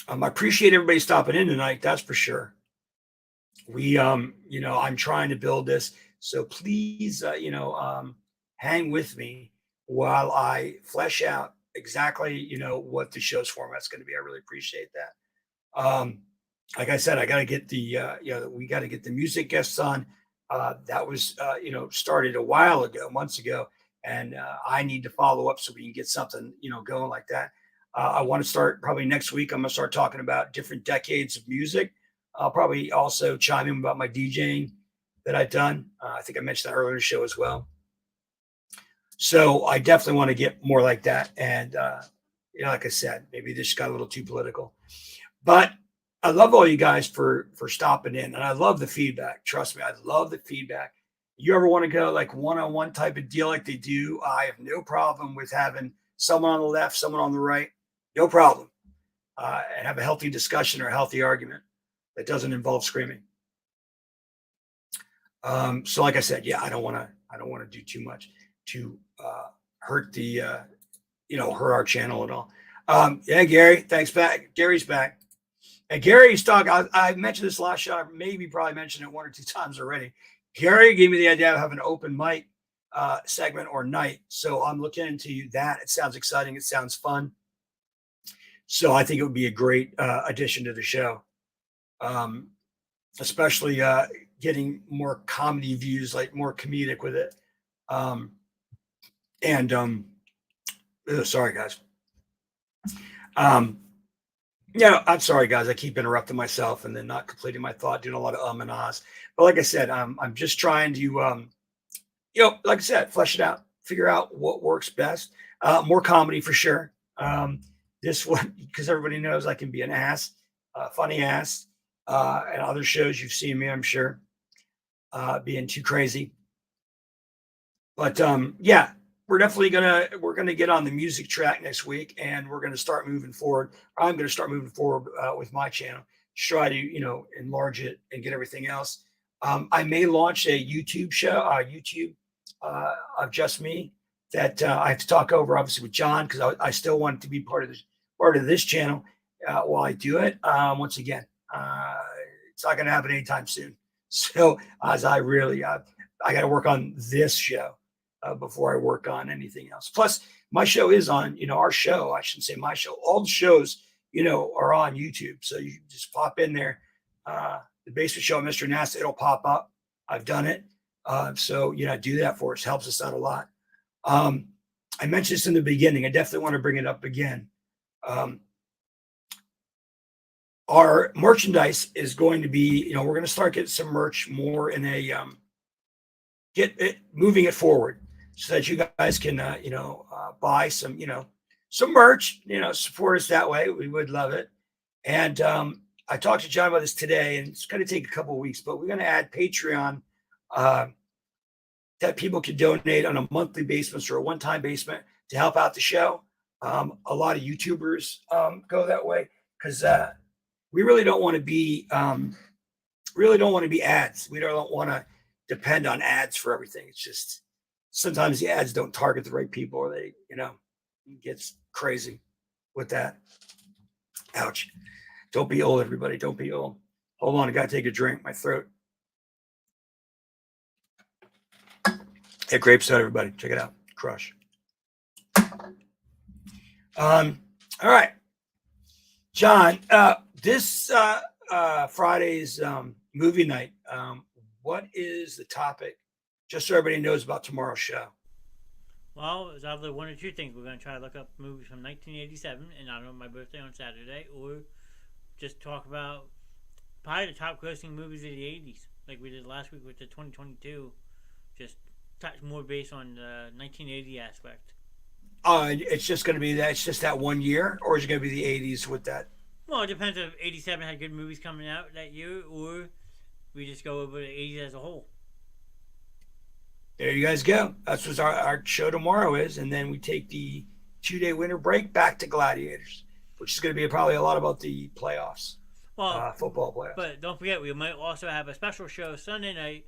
I appreciate everybody stopping in tonight. That's for sure. We, I'm trying to build this. So please, hang with me while I flesh out exactly, what the show's format's going to be. I really appreciate that. Like I said, I got to get we got to get the music guests on. That was, started a while ago, months ago. And I need to follow up so we can get something, going like that. I want to start probably next week. I'm going to start talking about different decades of music. I'll probably also chime in about my DJing that I've done. I think I mentioned that earlier in the show as well. So I definitely want to get more like that. And, like I said, maybe this got a little too political. But I love all you guys for stopping in. And I love the feedback. Trust me, I love the feedback. You ever want to go like one-on-one type of deal like they do? I have no problem with having someone on the left, someone on the right. No problem. And have a healthy discussion or a healthy argument that doesn't involve screaming. So like I said, yeah, I don't want to do too much to hurt the hurt our channel at all. Yeah, Gary, thanks back. Gary's back. And Gary's talking. I mentioned this last show. I probably mentioned it one or two times already. Gary gave me the idea of having an open mic segment or night. So I'm looking into that. It sounds exciting. It sounds fun. So I think it would be a great addition to the show, especially getting more comedy views, like more comedic with it. Sorry, guys. I'm sorry, guys. I keep interrupting myself and then not completing my thought, doing a lot of and ahs. But like I said, I'm just trying to, like I said, flesh it out, figure out what works best. More comedy for sure. This one, because everybody knows I can be an ass, funny ass, and other shows you've seen me, I'm sure, being too crazy. But yeah, we're gonna get on the music track next week, and we're gonna start moving forward. I'm gonna start moving forward with my channel, try to enlarge it and get everything else. I may launch a YouTube show, of just me that I have to talk over, obviously, with John, because I still want to be part of this channel while I do it. Once again, it's not going to happen anytime soon. So as I got to work on this show before I work on anything else. Plus, my show is on, our show. I shouldn't say my show. All the shows, are on YouTube. So you just pop in there. The Basement Show, Mr. Nasty, it'll pop up. I've done it. So, do that for us. Helps us out a lot. I mentioned this in the beginning. I definitely want to bring it up again. our merchandise is going to be, we're going to start getting some merch more in a get it moving it forward so that you guys can buy some merch, support us that way. We would love it. And I talked to John about this today, and it's going to take a couple of weeks, but we're going to add Patreon uh, that people can donate on a monthly basis or a one-time basis to help out the show. A lot of YouTubers go that way because we really don't want to be ads. We don't want to depend on ads for everything. It's just sometimes the ads don't target the right people, or they, it gets crazy with that. Ouch. Don't be old, everybody. Don't be old. Hold on. I got to take a drink. My throat. Hey, grape soda, everybody. Check it out. Crush. All right. John, this Friday's movie night, what is the topic? Just so everybody knows about tomorrow's show. Well, it's either one or two things. We're going to try to look up movies from 1987, and I don't know, my birthday on Saturday, or just talk about probably the top grossing movies of the 80s, like we did last week with the 2022. Just touch more based on the 1980 aspect. It's just going to be that. It's just that 1 year, or is it going to be the 80s with that? Well, it depends if 87 had good movies coming out that year, or we just go over the 80s as a whole. There you guys go. That's what our show tomorrow is. And then we take the 2-day winter break back to Gladiators, which is going to be probably a lot about the playoffs, football playoffs. But don't forget, we might also have a special show Sunday night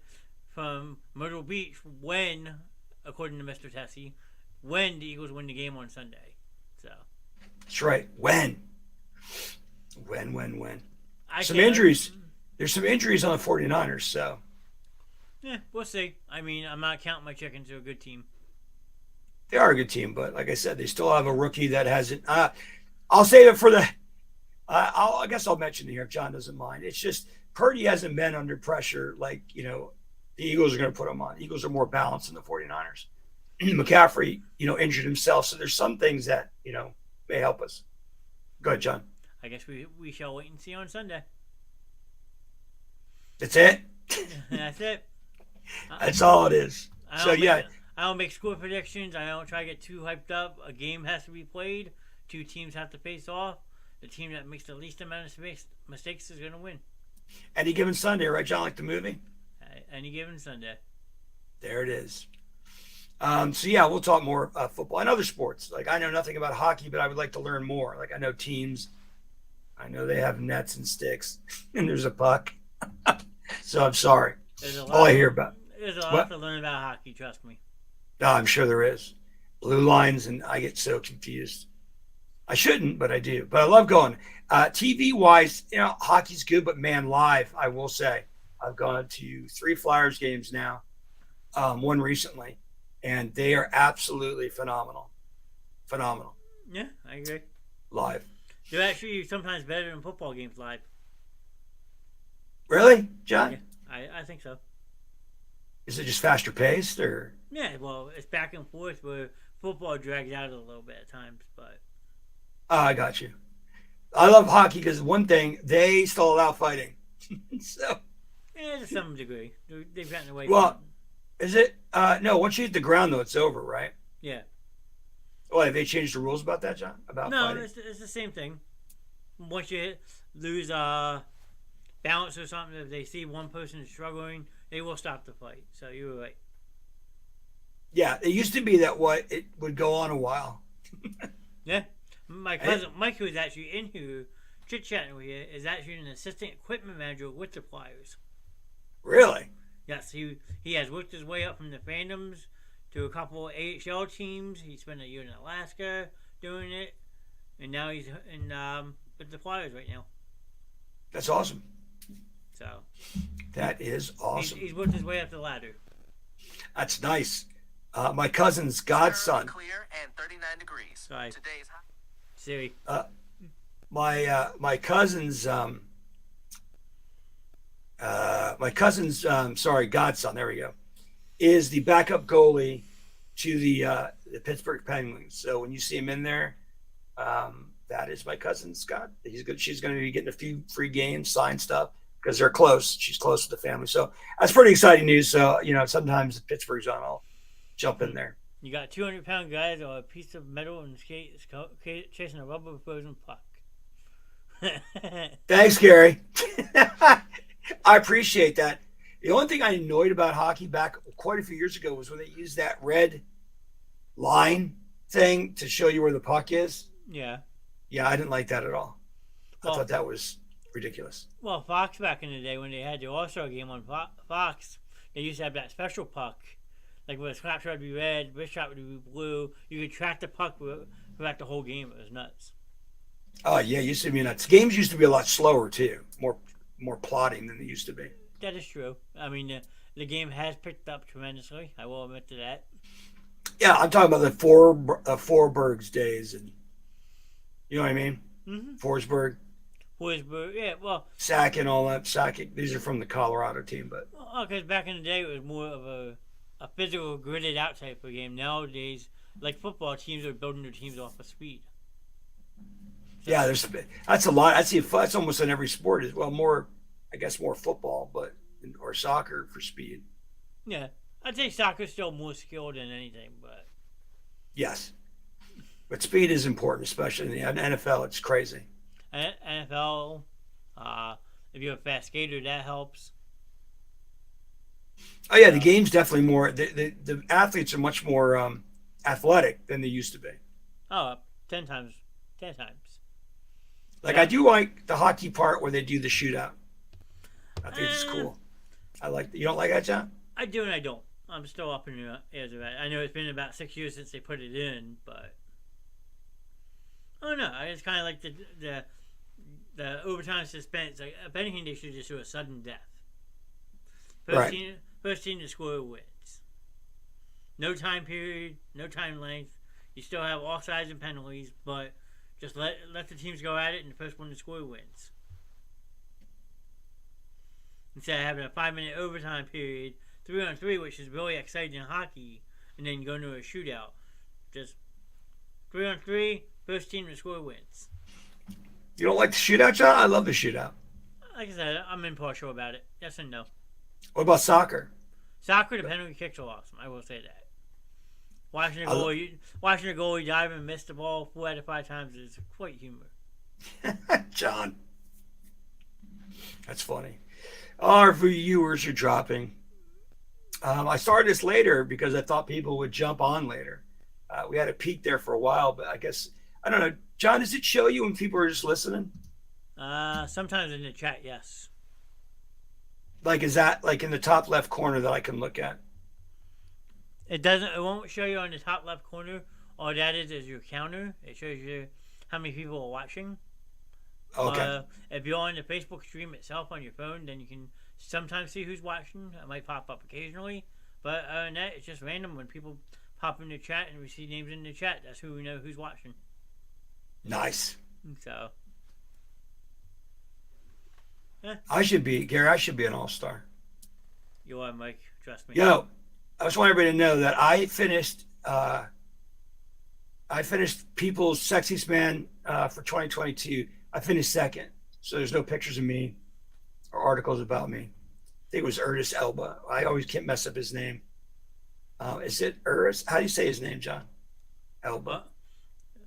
from Myrtle Beach when, according to Mr. Tessie, when the Eagles win the game on Sunday. So that's right. When? Some injuries. There's some injuries on the 49ers, so. Yeah, we'll see. I mean, I'm not counting my chickens. They're a good team. They are a good team, but like I said, they still have a rookie that hasn't. I'll say it for the. I guess I'll mention it here if John doesn't mind. It's just Purdy hasn't been under pressure like the Eagles are going to put him on. Eagles are more balanced than the 49ers. McCaffrey, injured himself, so there's some things that may help us. Go ahead, John. I guess we shall wait and see on Sunday. That's it. That's it. That's all it is. I don't make score predictions. I don't try to get too hyped up. A game has to be played. Two teams have to face off. The team that makes the least amount of mistakes is going to win. Any given Sunday, right, John? Like the movie? Any given Sunday. There it is. We'll talk more football and other sports. Like I know nothing about hockey, but I would like to learn more. Like I know teams. I know they have nets and sticks, and there's a puck. So I'm sorry. All I hear about. There's a lot to learn about hockey. Trust me. No, I'm sure there is. Blue lines, and I get so confused. I shouldn't, but I do. But I love going. TV wise, hockey's good, but man, live, I will say, I've gone to 3 Flyers games now. One recently, and they are absolutely phenomenal. Phenomenal. Yeah, I agree. Live. They're actually sometimes better than football games live. Really, John? Yeah, I think so. Is it just faster paced, or? Yeah, well, it's back and forth where football drags out a little bit at times, but. I got you. I love hockey because one thing, they still allow fighting. So. Yeah, to some degree. They've gotten away from it. Is it? No, once you hit the ground, though, it's over, right? Yeah. Oh, have they changed the rules about that, John? About fighting? It's the same thing. Once you lose balance or something, if they see one person is struggling, they will stop the fight. So you were right. Yeah, it used to be that it would go on a while. Yeah. My cousin Mike, who is actually in here chit-chatting with you, is actually an assistant equipment manager with the Flyers. Really? Yes, he has worked his way up from the Phantoms to a couple of AHL teams. He spent a year in Alaska doing it, and now he's with the Flyers right now. That's awesome. So that is awesome. He's worked his way up the ladder. That's nice. My cousin's godson. Clear and 39 degrees. Sorry. Today's Siri. My cousin's godson, there we go, is the backup goalie to the Pittsburgh Penguins. So when you see him in there, that is my cousin Scott. She's going to be getting a few free games, signed stuff because they're close. She's close to the family, so that's pretty exciting news. So sometimes Pittsburgh's on, I'll jump in there. You got 200-pound guys on a piece of metal and skates chasing a rubber frozen puck. Thanks, Gary. I appreciate that. The only thing I annoyed about hockey back quite a few years ago was when they used that red line thing to show you where the puck is. Yeah. Yeah, I didn't like that at all. I thought that was ridiculous. Well, Fox back in the day when they had the All-Star game on Fox, they used to have that special puck. Like where the slap shot would be red, wrist shot would be blue. You could track the puck throughout the whole game. It was nuts. Oh, yeah, it used to be nuts. Games used to be a lot slower, too. More plotting than they used to be. That is true. I mean, the game has picked up tremendously. I will admit to that. Yeah, I'm talking about the Forsberg's days, and you know what I mean? Mm-hmm. Forsberg, yeah, well. Sack and all that. Sack, these are from the Colorado team, but. Because back in the day, it was more of a physical, gridded out type of game. Nowadays, like football, teams are building their teams off of speed. So, yeah, that's a lot. That's almost in every sport as well. More, I guess, more football, or soccer for speed. Yeah, I'd say soccer's still more skilled than anything, but. Yes, but speed is important, especially in the NFL. It's crazy. NFL, if you're a fast skater, that helps. Oh yeah, the game's definitely more. The athletes are much more athletic than they used to be. Oh, 10 times. Like yeah. I do like the hockey part where they do the shootout. I think it's cool. I like. You don't like that, John? I do and I don't. I'm still up in the air of that. I know it's been about 6 years since they put it in, but I don't know. I just kind of like the overtime suspense. Like, if anything, they should just do a sudden death. First team to score wins. No time period, no time length. You still have offsides and penalties, but just let the teams go at it, and the first one to score wins. Instead of having a 5-minute overtime period, 3-on-3, which is really exciting in hockey, and then go into a shootout. Just 3-on-3, first team to score wins. You don't like the shootout, John? I love the shootout. Like I said, I'm impartial about it. Yes and no. What about soccer? Soccer, the penalty kicks are awesome. I will say that. Watching a goalie dive and miss the ball 4 out of 5 times is quite humor. John. That's funny. Our viewers are dropping. I started this later because I thought people would jump on later. We had a peak there for a while, but I guess, I don't know. John, does it show you when people are just listening? Sometimes in the chat, yes. Like, is that like in the top left corner that I can look at? It doesn't. It won't show you on the top left corner. All that is your counter. It shows you how many people are watching. Okay. If you're on the Facebook stream itself on your phone, then you can sometimes see who's watching. It might pop up occasionally, but other than that, it's just random when people pop in the chat and we see names in the chat. That's who we know who's watching. Nice. So. Gary, I should be an all-star. You are, Mike. Trust me. Yo, I just want everybody to know that I finished People's Sexiest Man for 2022. I finished second. So there's no pictures of me or articles about me. I think it was Ernest Elba. I always can't mess up his name. Is it Ernest? How do you say his name, John? Elba.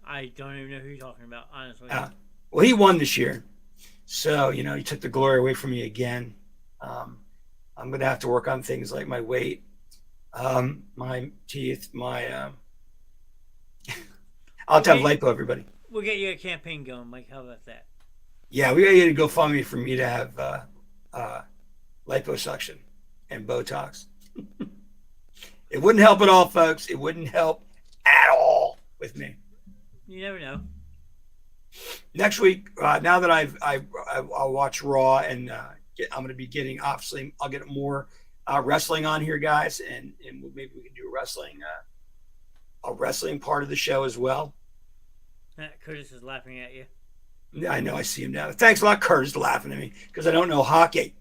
I don't even know who you're talking about, honestly. Well, he won this year. So, he took the glory away from me again. I'm going to have to work on things like my weight, my teeth, my... I'll have to have lipo, everybody. We'll get you a campaign going, Mike. How about that? Yeah, we got to get a GoFundMe for me to have liposuction and Botox. It wouldn't help at all, folks. It wouldn't help at all with me. You never know. Next week, now that I'll watch Raw, and I'm going to be getting, obviously, I'll get more wrestling on here, guys, and maybe we can do a wrestling part of the show as well. Curtis is laughing at you. Yeah, I know. I see him now. Thanks a lot, Curtis, laughing at me because I don't know hockey.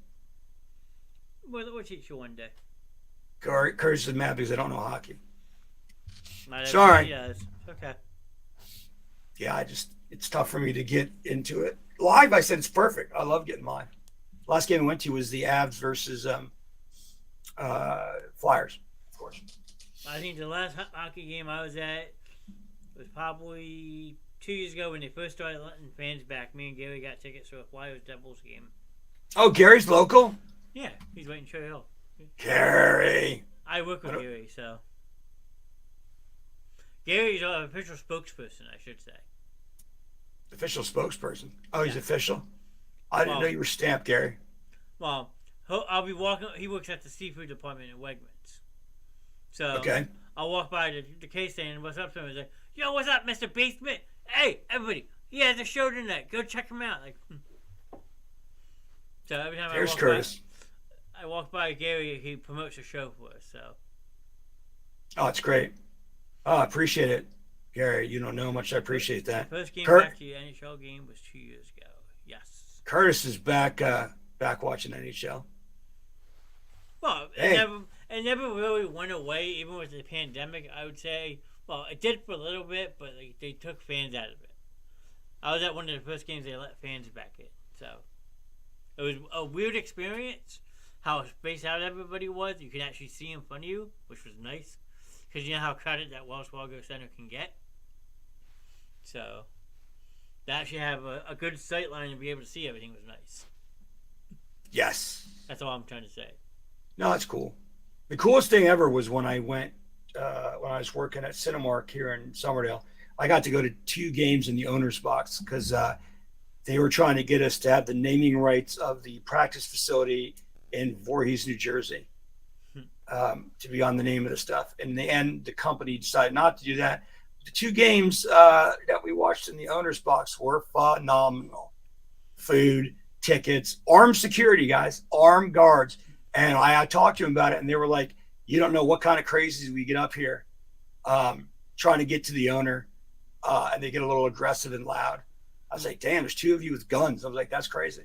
Well, we'll teach you one day. Curtis is mad because I don't know hockey. Not Sorry. Yes. Okay. Yeah, it's tough for me to get into it. Live, I said it's perfect. I love getting live. Last game I went to was the Avs versus Flyers, of course. I think the last hockey game I was at was probably 2 years ago when they first started letting fans back. Me and Gary got tickets for a Flyers Devils game. Oh, Gary's local? Yeah, he's waiting Cherry Hill. Gary. I work with Gary, so. Gary's our official spokesperson, I should say. Official spokesperson. Oh, he's Yeah. official? I didn't know you were stamped, Gary. Well, I'll be walking. He works at the seafood department at Wegmans. So Okay. I'll walk by the case stand and what's up to him. He's like, "Yo, what's up, Mr. Basement? Hey, everybody, he has a show tonight. Go check him out." Like, so every time There's Curtis. I walk by Gary, he promotes a show for us. So Oh, it's great. Oh, I appreciate it. Gary, you don't know how much I appreciate that. first game Kurt- back to the NHL game was 2 years ago. Yes. Curtis is back watching NHL. Well, Hey. it never really went away, even with the pandemic. I would say, well, it did for a little bit, but like, they took fans out of it. I was at one of the first games they let fans back in, so it was a weird experience. How spaced out everybody was, you could actually see in front of you, which was nice, because you know how crowded that Wells Fargo Center can get. So, to actually have a good sight line and be able to see everything was nice. Yes. That's all I'm trying to say. No, that's cool. The coolest thing ever was when I went, when I was working at Cinemark here in Somerdale. I got to go to 2 games in the owner's box because they were trying to get us to have the naming rights of the practice facility in Voorhees, New Jersey, to be on the name of the stuff. In the end, the company decided not to do that. The 2 games that we watched in the owner's box were phenomenal. Food, tickets, armed security, guys, armed guards. And I talked to them about it, and they were like, you don't know what kind of crazies we get up here trying to get to the owner, and they get a little aggressive and loud. I was like, damn, there's 2 of you with guns. I was like, that's crazy.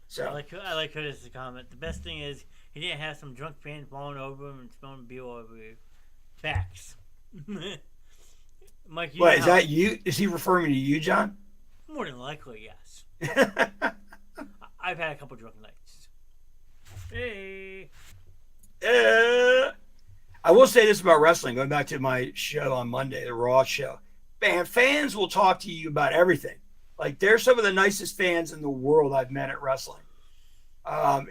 So I like Curtis' comment. The best thing is he didn't have some drunk fan falling over him and spilling beer over you. Facts. Mike, Wait, is that you? Is he referring to you, John? More than likely, yes. I've had a couple drunk nights. Hey. I will say this about wrestling, going back to my show on Monday, the Raw show. Man, fans will talk to you about everything. Like, they're some of the nicest fans in the world I've met at wrestling. I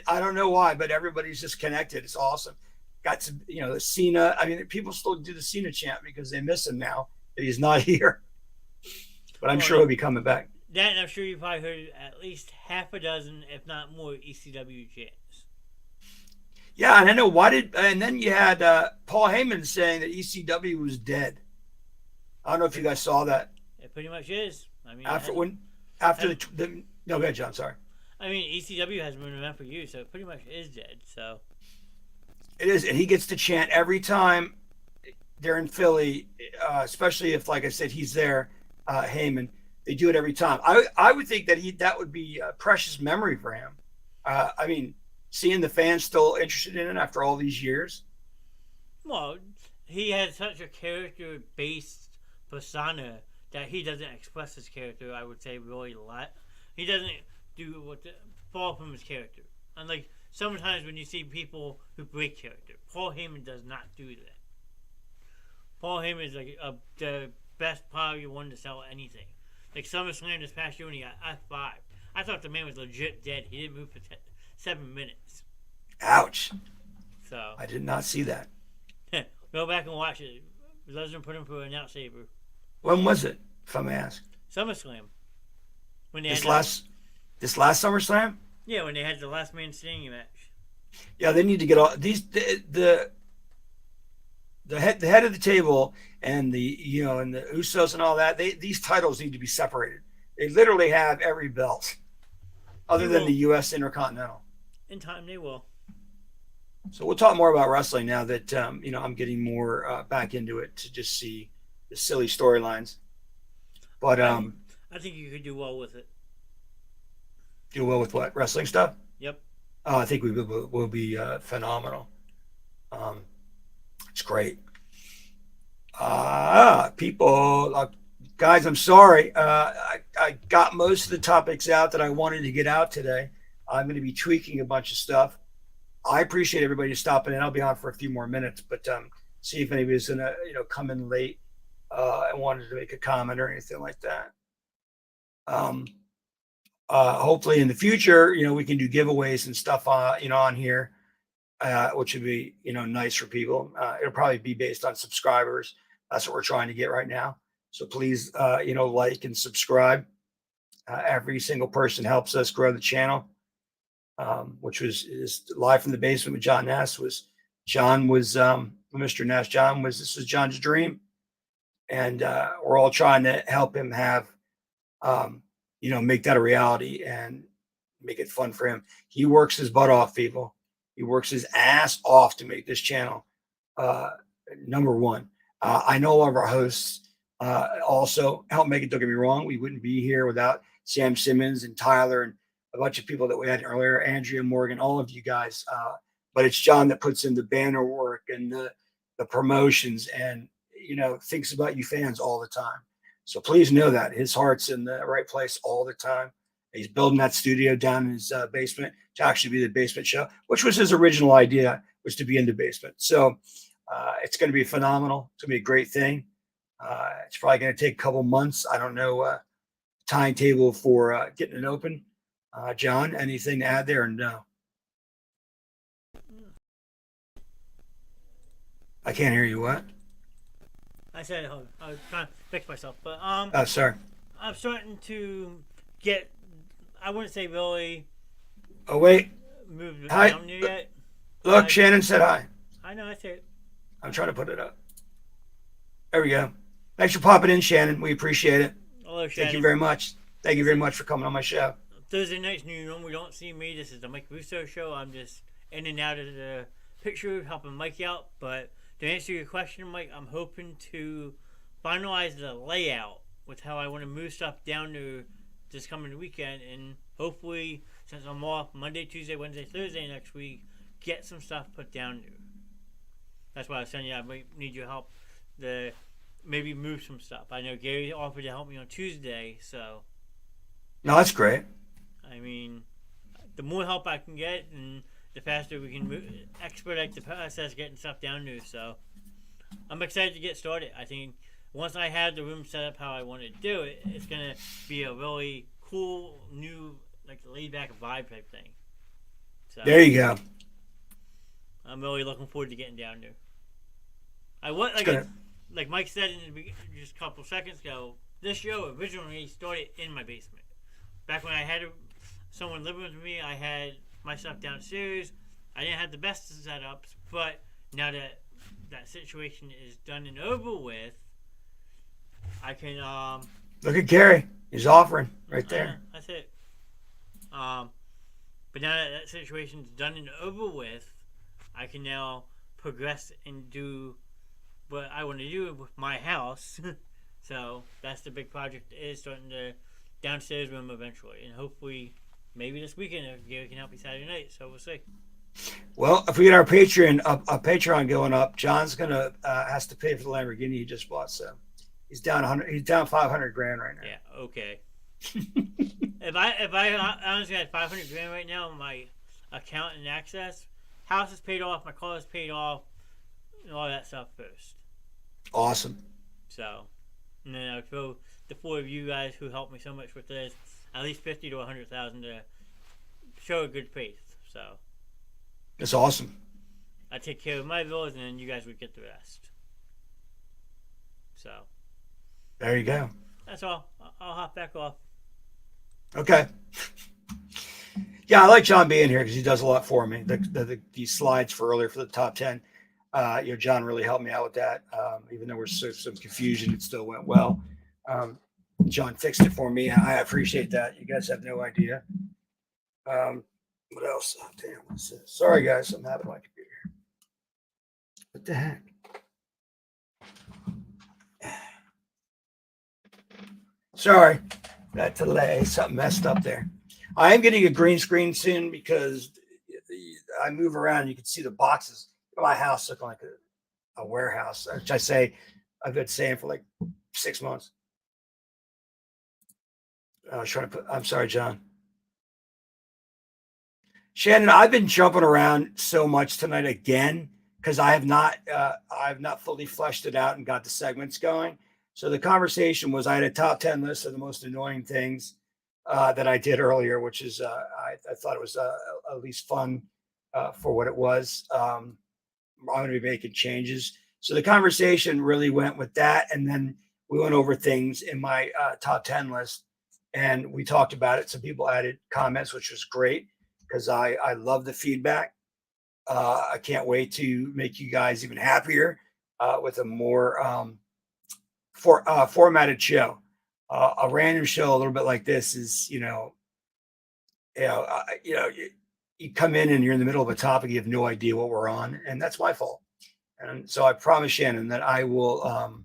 don't know why, but everybody's just connected. It's awesome. Got some, the Cena. I mean, people still do the Cena chant because they miss him now that he's not here. But I'm sure he'll be coming back. That, and I'm sure you probably heard at least half a dozen, if not more, ECW chants. Yeah, and I know and then you had Paul Heyman saying that ECW was dead. I don't know if you guys saw that. It pretty much is. I mean, no, go ahead, John. Sorry. I mean, ECW hasn't been around for years, so it pretty much is dead. So it is, and he gets to chant every time they're in Philly, especially if, like I said, he's there. Heyman, they do it every time. I would think that would be a precious memory for him. I mean, seeing the fans still interested in it after all these years. Well, he has such a character-based persona that he doesn't express his character, I would say, really a lot. He doesn't fall from his character. Unlike sometimes when you see people who break character. Paul Heyman does not do that. Paul Heyman is like the best probably one to sell anything. Like SummerSlam this past year when he got F5. I thought the man was legit dead. He didn't move for 7 minutes. Ouch. So I did not see that. Go back and watch it. Lesnar put him for an out-saver. When was it, if I may ask? SummerSlam. When they this last SummerSlam? Yeah, when they had the last man standing match. Yeah, they need to get all these the head of the table and the and the Usos and all that. These titles need to be separated. They literally have every belt, other than the U.S. Intercontinental. In time, they will. So we'll talk more about wrestling now that I'm getting more back into it to just see the silly storylines. But I think you could do well with it. Do well with what? Wrestling stuff? Yep. I think we will be phenomenal. It's great. People, Guys, I'm sorry. I got most of the topics out that I wanted to get out today. I'm going to be tweaking a bunch of stuff. I appreciate everybody stopping in. I'll be on for a few more minutes, but see if anybody's going to come in late and wanted to make a comment or anything like that. Um, hopefully in the future, we can do giveaways and stuff on here, which would be nice for people. It'll probably be based on subscribers. That's what we're trying to get right now. So please, like and subscribe. Every single person helps us grow the channel. Which is live from the basement with John Ness. John was Mr. Ness. This was John's dream, and we're all trying to help him have make that a reality and make it fun for him. He works his butt off, people. He works his ass off to make this channel number one. I know all of our hosts also help make it. Don't get me wrong. We wouldn't be here without Sam Simmons and Tyler and a bunch of people that we had earlier, Andrea Morgan, all of you guys. But it's John that puts in the banner work and the promotions and, thinks about you fans all the time. So please know that his heart's in the right place all the time. He's building that studio down in his basement to actually be the basement show, which was his original idea, was to be in the basement. So it's going to be phenomenal. It's going to be a great thing. It's probably going to take a couple months. I don't know timetable for getting it open. John, anything to add there? No. I can't hear you. What? I said I was trying to fix myself, but Oh, sorry. I'm starting to get. I wouldn't say really. Oh wait. Moved Hi. down there yet. Look, Shannon said hi. I know. I see it. I'm trying to put it up. There we go. Thanks for popping in, Shannon. We appreciate it. Hello, Shannon. Thank you very much. Thank you very much for coming on my show. Thursday nights, you normally don't see me. This is the Mike Russo show. I'm just in and out of the picture, helping Mike out. But to answer your question, Mike, I'm hoping to finalize the layout with how I want to move stuff down to this coming weekend. And hopefully, since I'm off Monday, Tuesday, Wednesday, Thursday next week, get some stuff put down there. That's why I was saying, I might need your help to maybe move some stuff. I know Gary offered to help me on Tuesday, so. No, that's great. I mean, the more help I can get, and the faster we can expedite the process getting stuff down there. So, I'm excited to get started. I think once I have the room set up how I want to do it, it's gonna be a really cool, new, like laid back vibe type thing. So, there you go. I'm really looking forward to getting down there. Like Mike said just a couple seconds ago. This show originally started in my basement. Back when I had someone living with me, I had my stuff downstairs. I didn't have the best setups, but now that that situation is done and over with, I can look at Gary. He's offering right there. That's it. But now that that situation's done and over with, I can now progress and do what I want to do with my house. So that's the big project, is starting the downstairs room eventually, and hopefully maybe this weekend if Gary can help me Saturday night. So we'll see. Well, if we get our Patreon going up, John's gonna has to pay for the Lamborghini he just bought. So he's down 100. He's down 500 grand right now. Yeah. Okay. if I honestly had 500 grand right now on my account and access, house is paid off, my car is paid off, and all that stuff first. Awesome. So, and then I'll throw the four of you guys who helped me so much with this at least 50 to 100,000 to show a good faith. So that's awesome. I take care of my bills, and then you guys would get the rest. So there you go. That's all. I'll hop back off. Okay. Yeah, I like John being here because he does a lot for me. These slides for earlier for the top 10. John really helped me out with that. Even though there's some confusion, it still went well. John fixed it for me. I appreciate that. You guys have no idea. What else? Oh, damn, what's this? Sorry, guys. I'm having my computer here. What the heck? Sorry. That delay. Something messed up there. I am getting a green screen soon because I move around. You can see the boxes. My house looking like a warehouse, which I've been saying for like 6 months. I was trying to put. I'm sorry, John. Shannon, I've been jumping around so much tonight again because I have not fully fleshed it out and got the segments going. So the conversation was I had a top 10 list of the most annoying things that I did earlier, which is I thought it was at least fun for what it was. I'm going to be making changes. So the conversation really went with that. And then we went over things in my top 10 list and we talked about it. Some people added comments, which was great because I love the feedback. I can't wait to make you guys even happier with a more formatted show. A random show, a little bit like this, is you come in and you're in the middle of a topic, you have no idea what we're on, and that's my fault. And so I promise Shannon that I will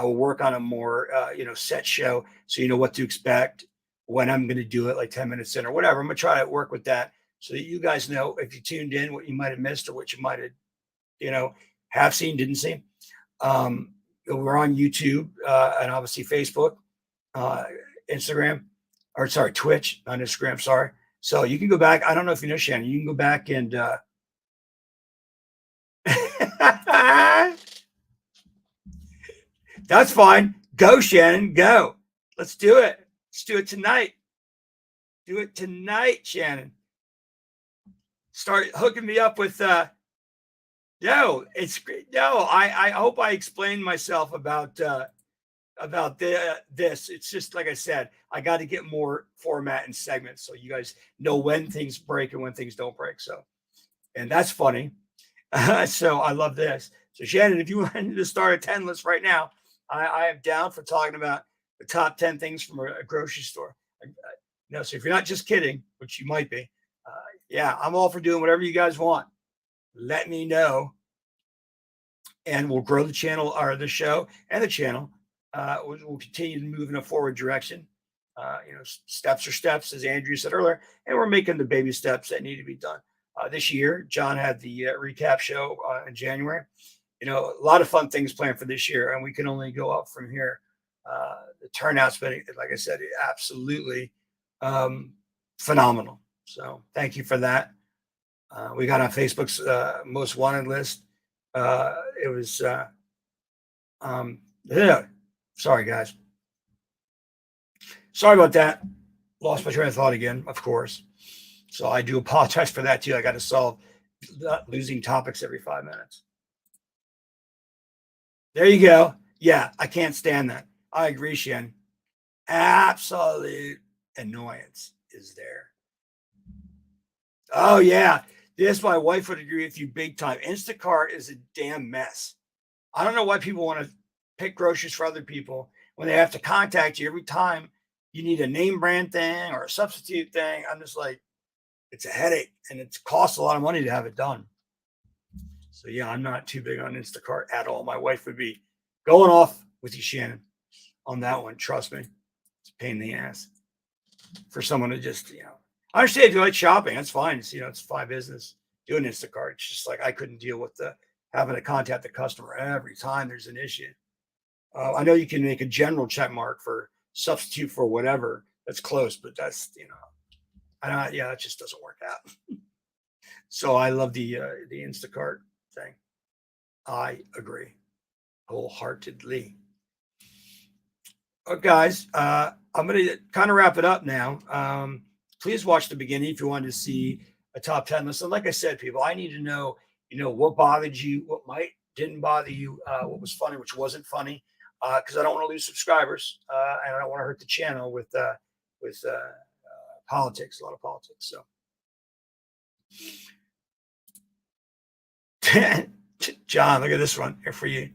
work on a more set show so you know what to expect when I'm going to do it, like 10 minutes in or whatever. I'm going to try to work with that so that you guys know if you tuned in what you might have missed or what you might have seen, didn't see. We're on YouTube and obviously Facebook, Instagram, or sorry, Twitch, not Instagram, sorry. So you can go back. I don't know if you know, Shannon, you can go back and that's fine. Go, Shannon, go. Let's do it. Let's do it tonight. Do it tonight, Shannon. Start hooking me up with no, it's great. No, I hope I explained myself about this. It's just like I said, I got to get more format and segments so you guys know when things break and when things don't break. So, and that's funny. So I love this. So Shannon, if you wanted to start a 10 list right now, I am down for talking about the top 10 things from a grocery store. So if you're not just kidding, which you might be, yeah, I'm all for doing whatever you guys want. Let me know, and we'll grow the channel or the show and the channel. We'll continue to move in a forward direction. Steps are steps, as Andrew said earlier, and we're making the baby steps that need to be done. This year, John had the recap show in January. A lot of fun things planned for this year, and we can only go up from here. The turnout's been, like I said, absolutely phenomenal. So thank you for that. We got on Facebook's most wanted list. It was, sorry, guys. Sorry about that. Lost my train of thought again, of course. So I do apologize for that too. I got to solve losing topics every 5 minutes. There you go. Yeah, I can't stand that. I agree, Shen. Absolute annoyance is there. Oh, yeah. This, my wife would agree with you big time. Instacart is a damn mess. I don't know why people want to pick groceries for other people when they have to contact you every time you need a name brand thing or a substitute thing. I'm just like, it's a headache and it costs a lot of money to have it done. So, yeah, I'm not too big on Instacart at all. My wife would be going off with you, Shannon, on that one. Trust me. It's a pain in the ass for someone to just, I understand if you like shopping, that's fine. It's fine business doing Instacart. It's just like I couldn't deal with having to contact the customer every time there's an issue. I know you can make a general check mark for substitute for whatever that's close, but that's it just doesn't work out. So I love the Instacart thing. I agree wholeheartedly. Guys, I'm going to kind of wrap it up now. Please watch the beginning if you want to see a top 10 list. And like I said, people, I need to know, what bothered you, what didn't bother you, what was funny, which wasn't funny, because I don't want to lose subscribers, and I don't want to hurt the channel with politics, a lot of politics. So, John, look at this one here for you.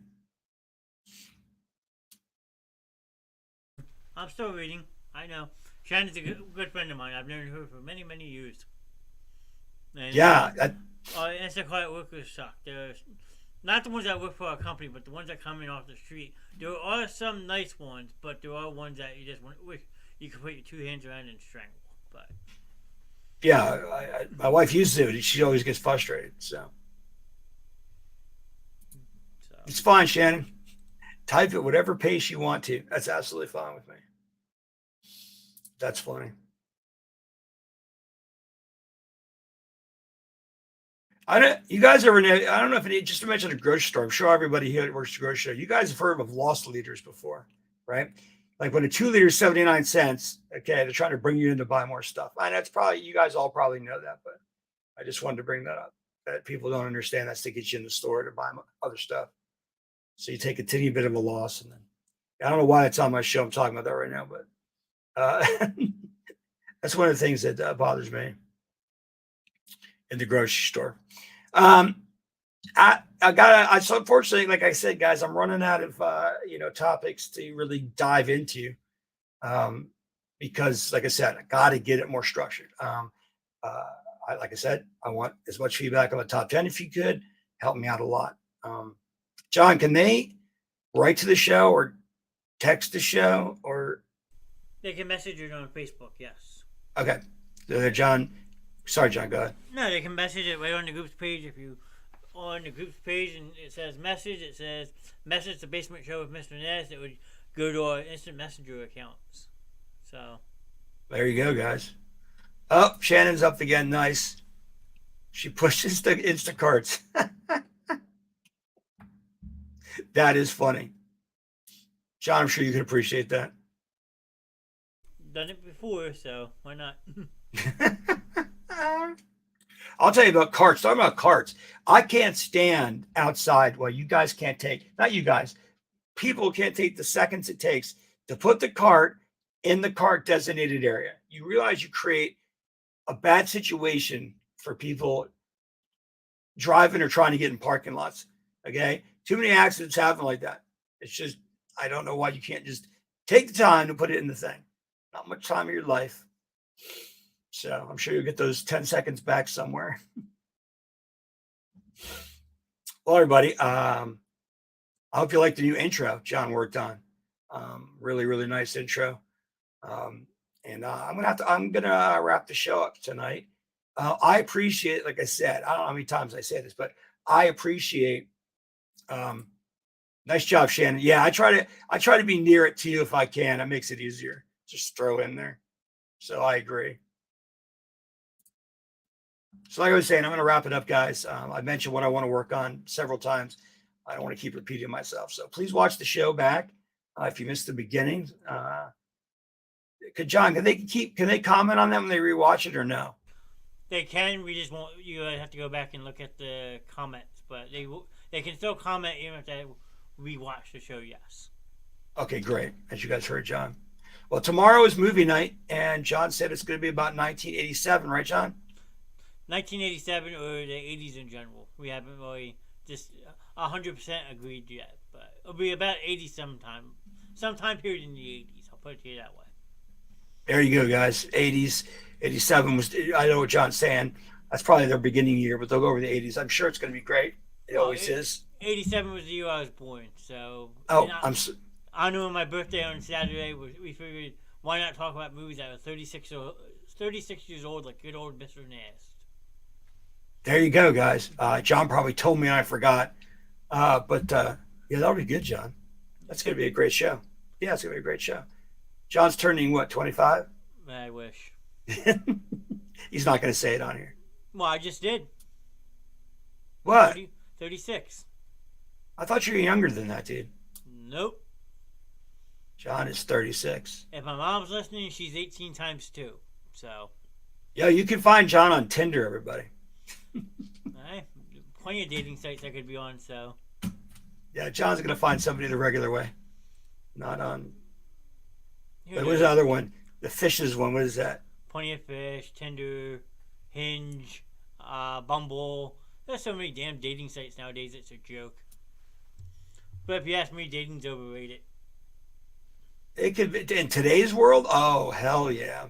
I'm still reading. I know. Shannon's a good friend of mine. I've known her for many, many years. And, yeah. Instacart workers suck. They're not the ones that work for our company, but the ones that come in off the street. There are some nice ones, but there are ones that you just wish you could put your 2 hands around and strangle. But yeah, my wife uses it. She always gets frustrated. So it's fine, Shannon. Type at whatever pace you want to. That's absolutely fine with me. That's funny. You guys ever know? I don't know if just to mention a grocery store. I'm sure everybody here that works at a grocery store. You guys have heard of loss leaders before, right? Like when a 2 liter is 79 cents. Okay, they're trying to bring you in to buy more stuff. And that's probably you guys all probably know that, but I just wanted to bring that up. That people don't understand that's to get you in the store to buy other stuff. So you take a teeny bit of a loss, and then I don't know why it's on my show. I'm talking about that right now, but that's one of the things that bothers me in the grocery store. So unfortunately, like I said, guys, I'm running out of topics to really dive into because, like I said, I got to get it more structured. Like I said, I want as much feedback on the top 10 if you could help me out a lot. John, can they write to the show or text the show or? They can message it on Facebook. Yes. Okay, John. Sorry, John. Go ahead. No, they can message it right on the group's page. If you on the group's page and it says message, it says message the Basement Show with Mr. Ness. It would go to our instant messenger accounts. So there you go, guys. Oh, Shannon's up again. Nice. She pushes the Instacarts. That is funny. John, I'm sure you can appreciate that. Done it before, so why not? I'll tell you about carts. Talking about carts, I can't stand outside. Well, you guys can't take, not you guys, people can't take the seconds it takes to put the cart in the cart designated area. You realize you create a bad situation for people driving or trying to get in parking lots. Okay. Too many accidents happen like that. It's just, I don't know why you can't just take the time to put it in the thing. Not much time of your life. So I'm sure you'll get those 10 seconds back somewhere. Well, everybody, I hope you like the new intro John worked on. Really, really nice intro. And I'm gonna wrap the show up tonight. I appreciate, like I said, I don't know how many times I say this, but I appreciate. Nice job, Shannon. Yeah, I try to be near it to you if I can. It makes it easier. Just throw in there. So I agree. So like I was saying, I'm going to wrap it up, guys. I mentioned what I want to work on several times. I don't want to keep repeating myself. So please watch the show back if you missed the beginning. John, can they comment on that when they rewatch it or no? They can. We just won't. You have to go back and look at the comments, but they can still comment even if they rewatch the show. Yes. Okay, great. As you guys heard, John. Well, tomorrow is movie night, and John said it's going to be about 1987, right, John? 1987 or the 80s in general. We haven't really just 100% agreed yet, but it'll be about 80 sometime period in the 80s. I'll put it to you that way. There you go, guys. 80s, 87 was. I know what John's saying. That's probably their beginning year, but they'll go over the 80s. I'm sure it's going to be great. It always is. 87 was the year I was born, so. Oh, I know my birthday on Saturday. We figured why not talk about movies that were 36 years old, like good old Mr. Nast. There you go, guys. John probably told me and I forgot. But yeah, that'll be good, John. That's going to be a great show. Yeah, it's going to be a great show. John's turning, what, 25? I wish. He's not going to say it on here. Well, I just did. What? 36. I thought you were younger than that, dude. Nope. John is 36. If my mom's listening, she's 18 times 2. So. Yeah, you can find John on Tinder, everybody. Plenty of dating sites I could be on, so. Yeah, John's going to find somebody the regular way. Not on. But what's the other one? The Fishes one. What is that? Plenty of Fish, Tinder, Hinge, Bumble. There's so many damn dating sites nowadays, it's a joke. But if you ask me, dating's overrated. It could be in today's world. Oh, hell yeah!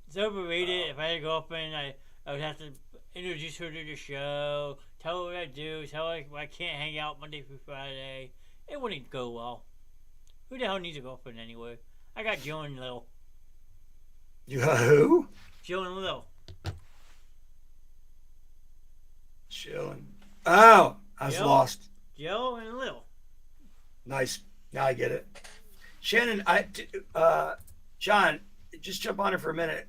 It's overrated. If I had a girlfriend, I would have to introduce her to the show, tell her what I do, tell her I can't hang out Monday through Friday. It wouldn't go well. Who the hell needs a girlfriend anyway? I got Jill and Lil. You got who? Jill and Lil. Chilling. Oh, I was lost. Jill and Lil. Nice. Now I get it. Shannon, John, just jump on it for a minute.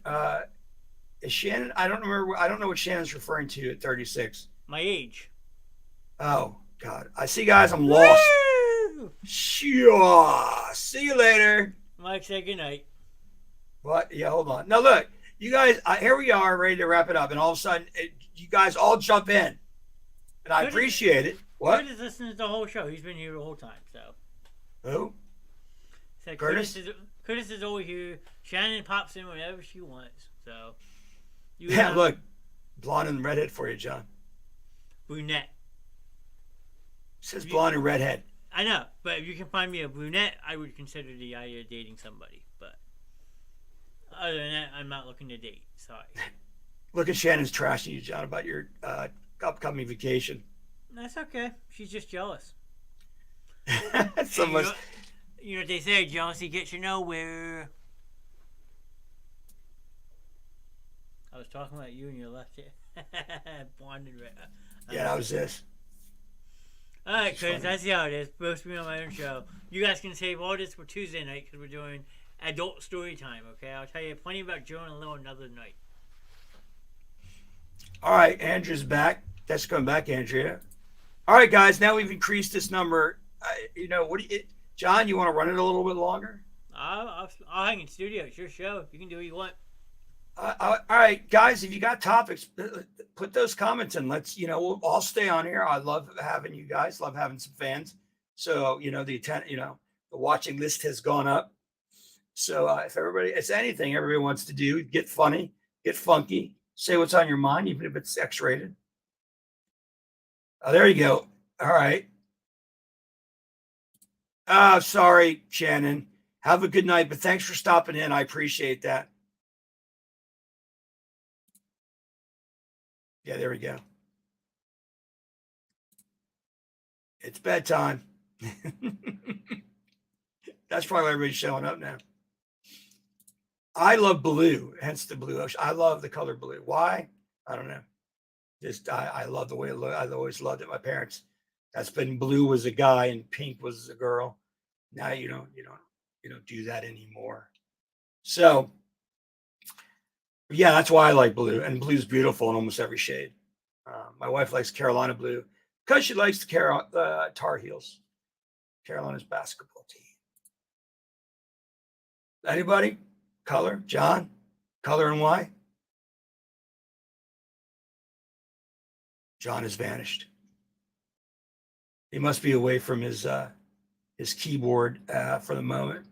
Is Shannon? I don't remember. I don't know what Shannon's referring to at 36. My age. Oh God, I see, guys. I'm lost. Woo! Sure. See you later. Mike, say goodnight. What? Yeah, hold on. Now look, you guys. Here we are, ready to wrap it up, and all of a sudden, you guys all jump in, and I appreciate it. What? Curtis listens to the whole show. He's been here the whole time. So. Who? So Curtis? Curtis is always here. Shannon pops in whenever she wants. So. Yeah, look, blonde and redhead for you, John. Brunette. It says blonde and redhead. I know, but if you can find me a brunette, I would consider the idea of dating somebody. But other than that, I'm not looking to date. Sorry. Look at Shannon's trashing you, John, about your upcoming vacation. That's okay. She's just jealous. So much. You know what they say, jealousy gets you nowhere. I was talking about you and your left ear. Blonde and red. Yeah, that was this. Alright, Chris, that's how it is. Supposed to be on my own show. You guys can save all this for Tuesday night because we're doing adult story time, okay? I'll tell you plenty about Joe and Lil another night. All right, Andrew's back. That's coming back, Andrea. All right, guys, now we've increased this number. What do you, John, you want to run it a little bit longer? I'll hang in studio. It's your show. You can do what you want. All right, guys, if you got topics, put those comments in. Let's, we'll all stay on here. I love having you guys, love having some fans. So, the watching list has gone up. So if it's anything everybody wants to do, get funny, get funky, say what's on your mind, even if it's X-rated. Oh, there you go. All right. Sorry, Shannon. Have a good night, but thanks for stopping in. I appreciate that. Yeah, there we go. It's bedtime. That's probably why everybody's showing up now. I love blue, hence the blue ocean. I love the color blue. Why? I don't know. Just I love the way it looks. I've always loved it. My parents. That's been blue was a guy and pink was a girl. Now you don't do that anymore. So yeah, that's why I like blue, and blue's beautiful in almost every shade. My wife likes Carolina blue because she likes the Tar Heels, Carolina's basketball team. Anybody? Color? John? Color and why? John has vanished. He must be away from his keyboard for the moment.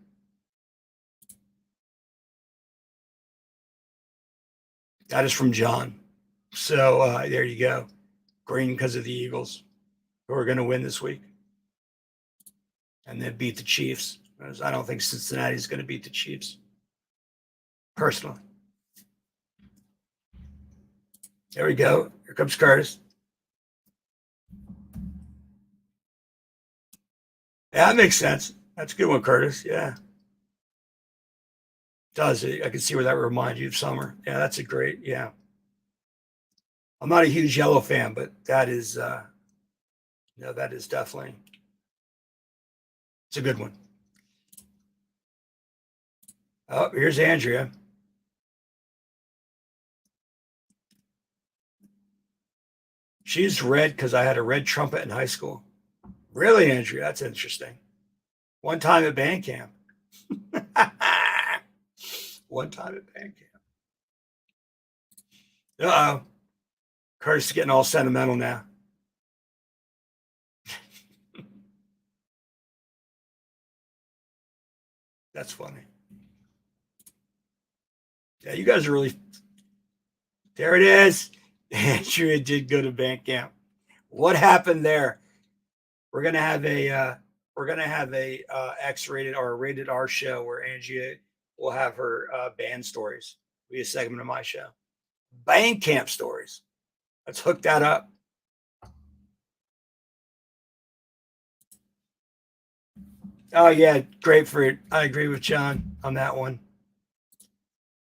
That is from John. So there you go. Green because of the Eagles, who are going to win this week. And then beat the Chiefs. I don't think Cincinnati is going to beat the Chiefs. Personally. There we go. Here comes Curtis. Yeah, that makes sense. That's a good one, Curtis. Yeah. Does it? I can see where that reminds you of summer. Yeah, that's a great, yeah. I'm not a huge yellow fan, but that is that is definitely, it's a good one. Oh, here's Andrea. She's red because I had a red trumpet in high school. Really, Andrea? That's interesting. One time at band camp. One time at band camp. Uh-oh. Curtis is getting all sentimental now. That's funny. Yeah, you guys are really... There it is. Andrea did go to band camp. What happened there? We're gonna have a X-rated or a rated R show where Andrea will have her band stories. It'll be a segment of my show. Band camp stories. Let's hook that up. Oh yeah, grapefruit. I agree with John on that one.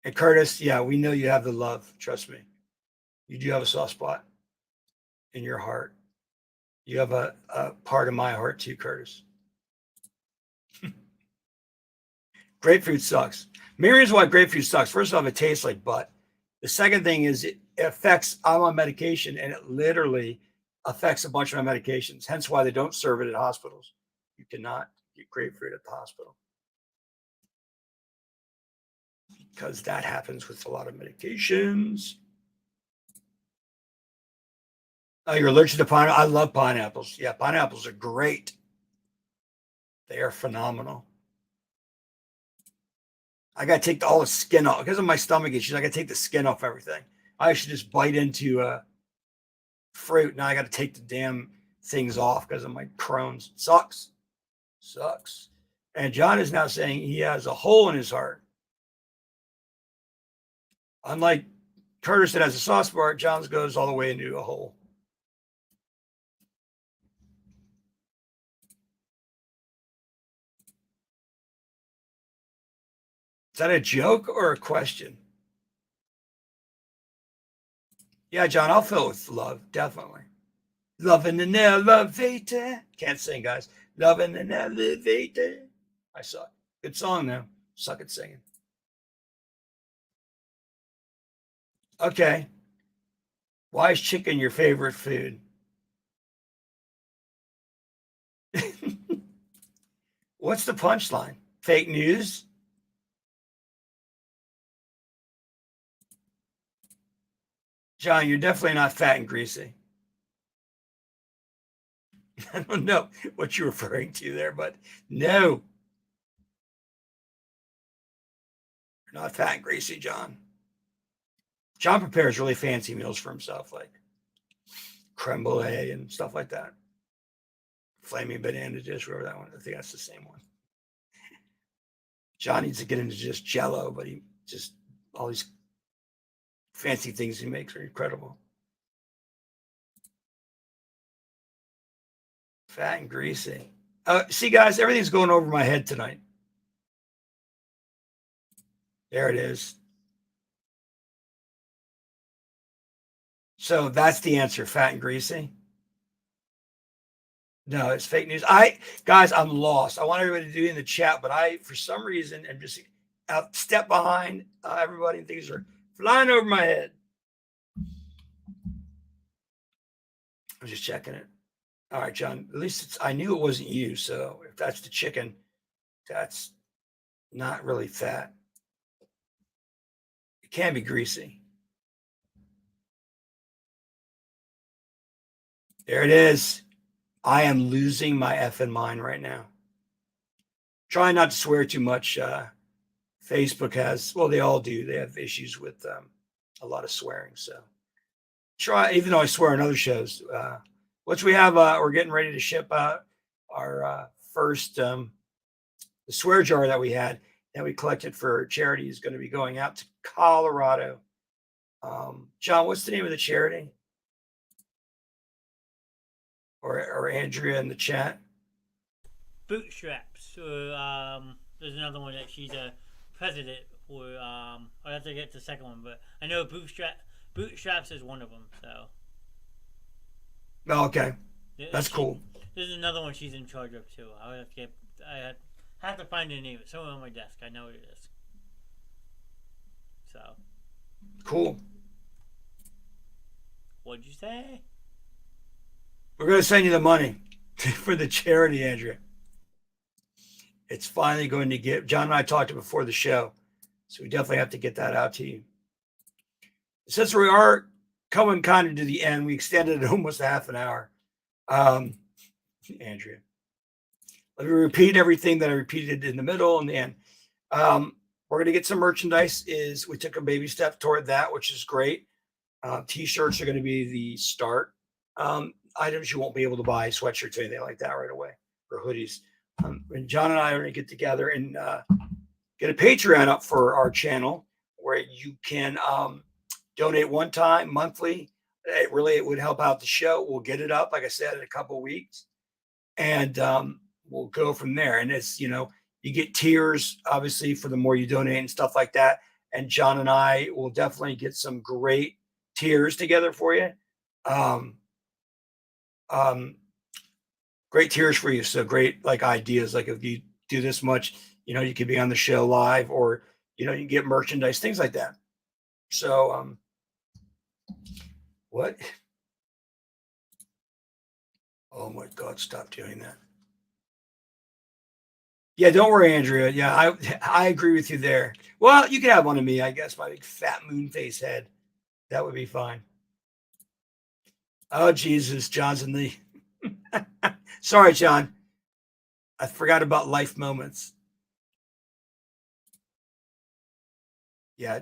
And Curtis, yeah, we know you have the love. Trust me. You do have a soft spot in your heart. You have a part of my heart too, Curtis. Grapefruit sucks. Main reason why grapefruit sucks. First off, it tastes like butt. The second thing is it affects. I'm on medication, and it literally affects a bunch of my medications. Hence why they don't serve it at hospitals. You cannot get grapefruit at the hospital because that happens with a lot of medications. Oh, you're allergic to pineapple? I love pineapples. Yeah, pineapples are great. They are phenomenal. I got to take all the skin off because of my stomach issues. I got to take the skin off everything. I should just bite into fruit. Now I got to take the damn things off because of my Crohn's. Sucks. And John is now saying he has a hole in his heart. Unlike Curtis that has a soft spot, John's goes all the way into a hole. Is that a joke or a question? Yeah, John, I'll fill it with love, definitely. Love in an elevator. Can't sing, guys. Love in an elevator. I suck. Good song, though. Suck at singing. Okay. Why is chicken your favorite food? What's the punchline? Fake news? John, you're definitely not fat and greasy. I don't know what you're referring to there, but no. You're not fat and greasy, John. John prepares really fancy meals for himself, like creme brulee and stuff like that. Flaming banana dish, whatever that one. I think that's the same one. John needs to get into just Jello, but he just all these fancy things he makes are incredible. Fat and greasy. See, guys, everything's going over my head tonight. There it is. So that's the answer, fat and greasy. No, it's fake news. Guys, I'm lost. I want everybody to do it in the chat, but for some reason, am just a step behind everybody, and things are flying over my head. I'm just checking it. All right, John, at least I knew it wasn't you. So if that's the chicken, that's not really fat. It can be greasy. There it is. I am losing my effing mind right now. Trying not to swear too much. Facebook has, well, they all do. They have issues with a lot of swearing. So even though I swear on other shows, which we have, we're getting ready to ship out our first, the swear jar that we had that we collected for charity is going to be going out to Colorado. John, what's the name of the charity? Or Andrea in the chat? Bootstraps. There's another one that she's a president for. I'll have to get the second one, but I know Bootstraps is one of them. So. Oh, okay, that's cool. There's another one she's in charge of too. I have to find the name. It's somewhere on my desk. I know what it is. So. Cool. What'd you say? We're going to send you the money for the charity, Andrea. It's finally going to get. John and I talked before the show, so we definitely have to get that out to you. Since we are coming kind of to the end, we extended it almost a half an hour. Andrea, let me repeat everything that I repeated in the middle and the end. We're going to get some merchandise. We took a baby step toward that, which is great. T-shirts are going to be the start. Items you won't be able to buy, sweatshirts, anything like that right away, or hoodies. And John and I are going to get together and get a Patreon up for our channel where you can donate one time, monthly. It would help out the show. We'll get it up, like I said, in a couple of weeks, and we'll go from there. And it's, you get tiers, obviously, for the more you donate and stuff like that. And John and I will definitely get some great tiers together for you. Great tiers for you. So great, like ideas, like if you do this much, you could be on the show live, or You know, you get merchandise, things like that. So, what? Oh my God, stop doing that. Yeah, don't worry, Andrea. Yeah, I agree with you there. Well, you could have one of me, I guess, my big fat moon face head. That would be fine. Oh, Jesus. John's in the. Sorry, John. I forgot about life moments. Yeah,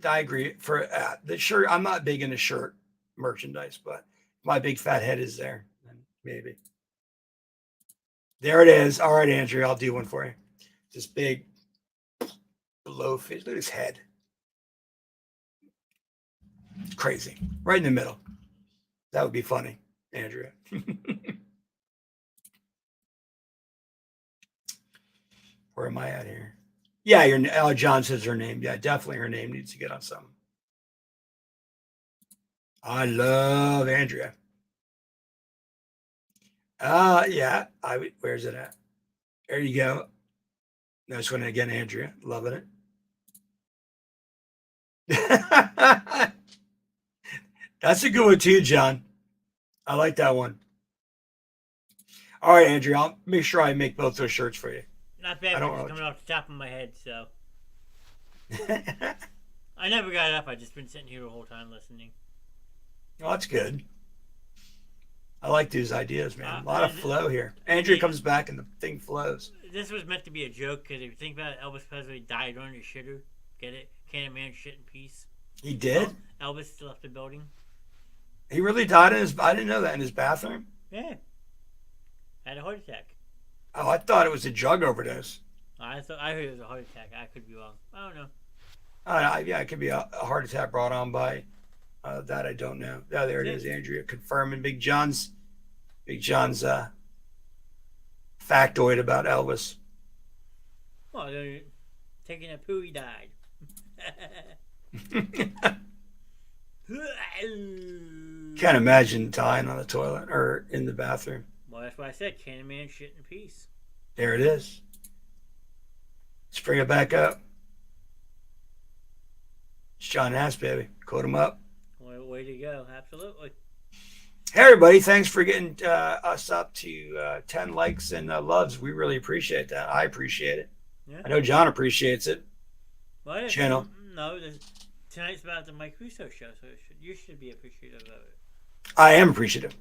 I agree. For the shirt, I'm not big into shirt merchandise, but my big fat head is there. Maybe. There it is. All right, Andrea, I'll do one for you. This big low face. Look at his head. It's crazy. Right in the middle. That would be funny, Andrea. Where am I at here? Yeah, John says her name. Yeah, definitely her name needs to get on something. I love Andrea. Yeah. Where's it at? There you go. Nice one again, Andrea. Loving it. That's a good one too, John. I like that one. All right, Andrea. I'll make sure I make both those shirts for you. Not bad, but it's coming off the top of my head, so. I never got up. I just been sitting here the whole time listening. Oh, that's good. I like these ideas, man. A lot of flow here. Andrea comes back and the thing flows. This was meant to be a joke because if you think about it, Elvis Presley died on his shitter. Get it? Can a man shit in peace? He did? Elvis left the building. He really died in his... I didn't know that. In his bathroom? Yeah. Had a heart attack. Oh, I thought it was a drug overdose. I heard it was a heart attack. I could be wrong. I don't know. Yeah, it could be a heart attack brought on by that. I don't know. Yeah, there it is, Andrea, confirming Big John's factoid about Elvis. Well, taking a poo, he died. Can't imagine dying on the toilet or in the bathroom. Well, that's why I said, can a man shit in peace? There it is. Let's bring it back up. It's John Ass, baby. Quote him up. Way to go. Absolutely. Hey, everybody. Thanks for getting us up to 10 likes and loves. We really appreciate that. I appreciate it. Yeah. I know John appreciates it. Well, Channel. No, tonight's about the Mike Russo show, so you should be appreciative of it. I am appreciative.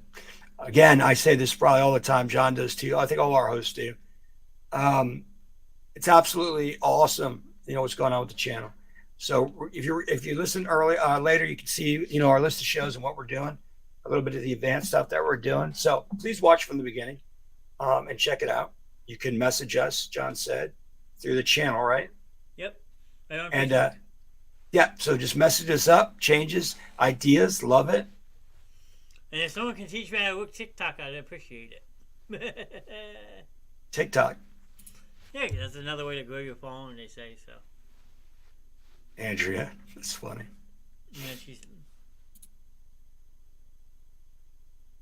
Again, I say this probably all the time. John does too. I think all our hosts do. It's absolutely awesome, what's going on with the channel. So if you listen later, you can see, our list of shows and what we're doing, a little bit of the advanced stuff that we're doing. So please watch from the beginning and check it out. You can message us, John said, through the channel, right? Yep. And so just message us up, changes, ideas, love it. And if someone can teach me how to work TikTok, I'd appreciate it. TikTok. Yeah, that's another way to grow your phone, they say so. Andrea, that's funny. Yeah, she's...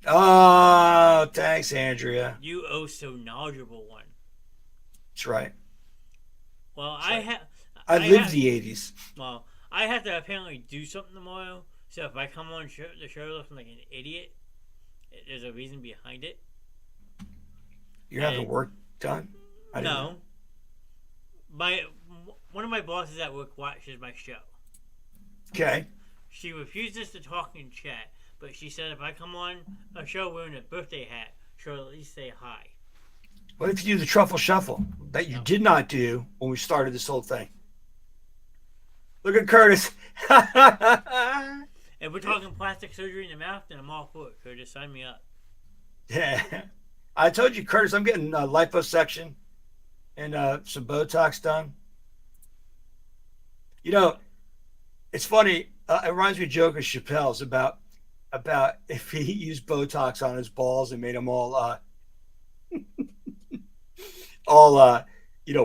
Oh, thanks, Andrea. You so knowledgeable one. That's right. Well, I lived the 80s. Well, I have to apparently do something tomorrow. So if I come on the show looking like an idiot, there's a reason behind it. You're having work done? No. One of my bosses at work watches my show. Okay. She refuses to talk in chat, but she said if I come on a show wearing a birthday hat, she'll at least say hi. What if you do the truffle shuffle that you did not do when we started this whole thing? Look at Curtis. If we're talking plastic surgery in the mouth, then I'm all for it, Curtis. Sign me up. Yeah. I told you, Curtis, I'm getting liposuction and some Botox done. It's funny. It reminds me of Joker Chappelle's about if he used Botox on his balls and made them all